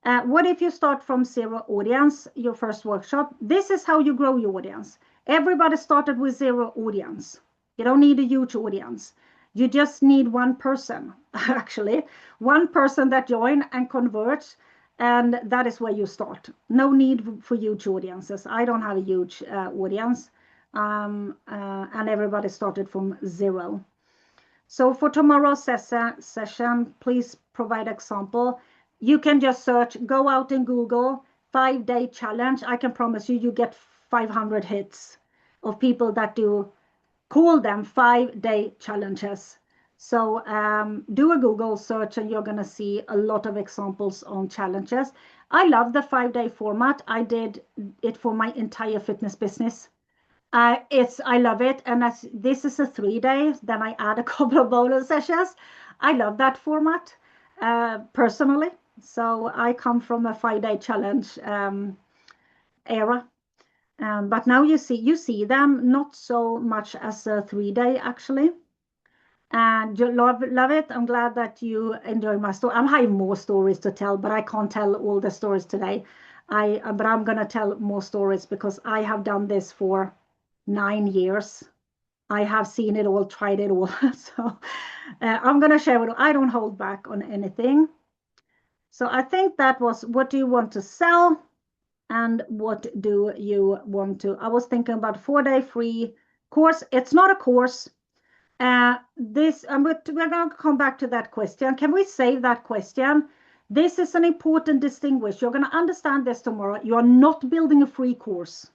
What if you start from 0 audience, your first workshop? This is how you grow your audience. Everybody started with 0 audience. You don't need a huge audience. You just need one person, actually. One person that joins and converts, and that is where you start. No need for huge audiences. I don't have a huge audience, and everybody started from 0. So for tomorrow's session, please provide example. You can just search, go out in Google, 5-day challenge. I can promise you, you get 500 hits of people that do, call them 5-day challenges. So do a Google search and you're going to see a lot of examples on challenges. I love the 5-day format. I did it for my entire fitness business. I love it. And as this is a 3-day, then I add a couple of bonus sessions. I love that format. personally. So I come from a 5-day challenge era. But now you see them not so much as a 3-day actually. And you love it. I'm glad that you enjoy my story. I have more stories to tell, but I can't tell all the stories today. But I'm gonna tell more stories because I have done this for 9 years. I have seen it all, tried it all. So I'm gonna share it. I don't hold back on anything. So I think that was what do you want to sell and what do you want to? I was thinking about 4-day free course. It's not a course. We're going to come back to that question. Can we save that question? This is an important distinguish. You're going to understand this tomorrow. You are not building a free course.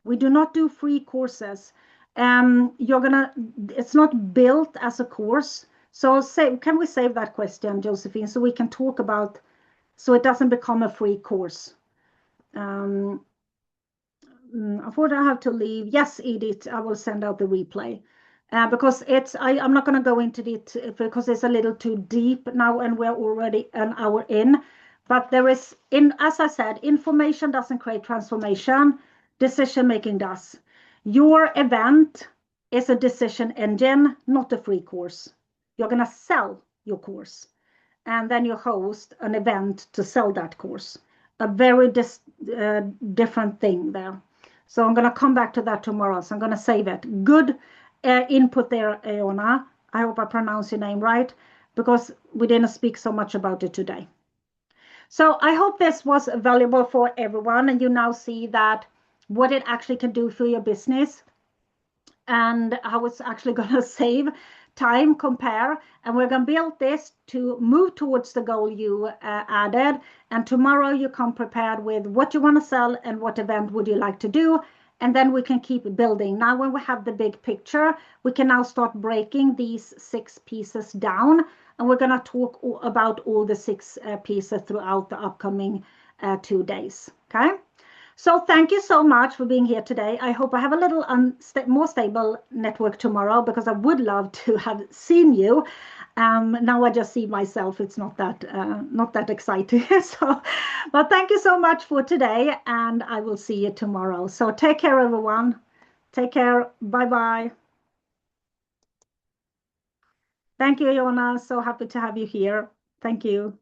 We do not do free courses. It's not built as a course. So can we save that question, Josephine, so we can talk about, so it doesn't become a free course. Unfortunately, I have to leave. Yes, Edith, I will send out the replay. Because I'm not going to go into it because it's a little too deep now and we're already an hour in. But as I said, information doesn't create transformation, decision making does. Your event is a decision engine, not a free course. You're going to sell your course and then you host an event to sell that course. A very different thing there. So I'm going to come back to that tomorrow. So I'm going to save it. Good input there, Eona. I hope I pronounce your name right because we didn't speak so much about it today. So I hope this was valuable for everyone and you now see that what it actually can do for your business and how it's actually going to save time, compare, and we're going to build this to move towards the goal you added. And tomorrow you come prepared with what you want to sell and what event would you like to do. And then we can keep building. Now, when we have the big picture, we can now start breaking these 6 pieces down. And we're going to talk about all the 6 pieces throughout the upcoming 2 days. Okay. So thank you so much for being here today. I hope I have a little more stable network tomorrow because I would love to have seen you. Now I just see myself. It's not that exciting. But thank you so much for today, and I will see you tomorrow. So take care, everyone. Take care. Bye-bye. Thank you, Jonas. So happy to have you here. Thank you.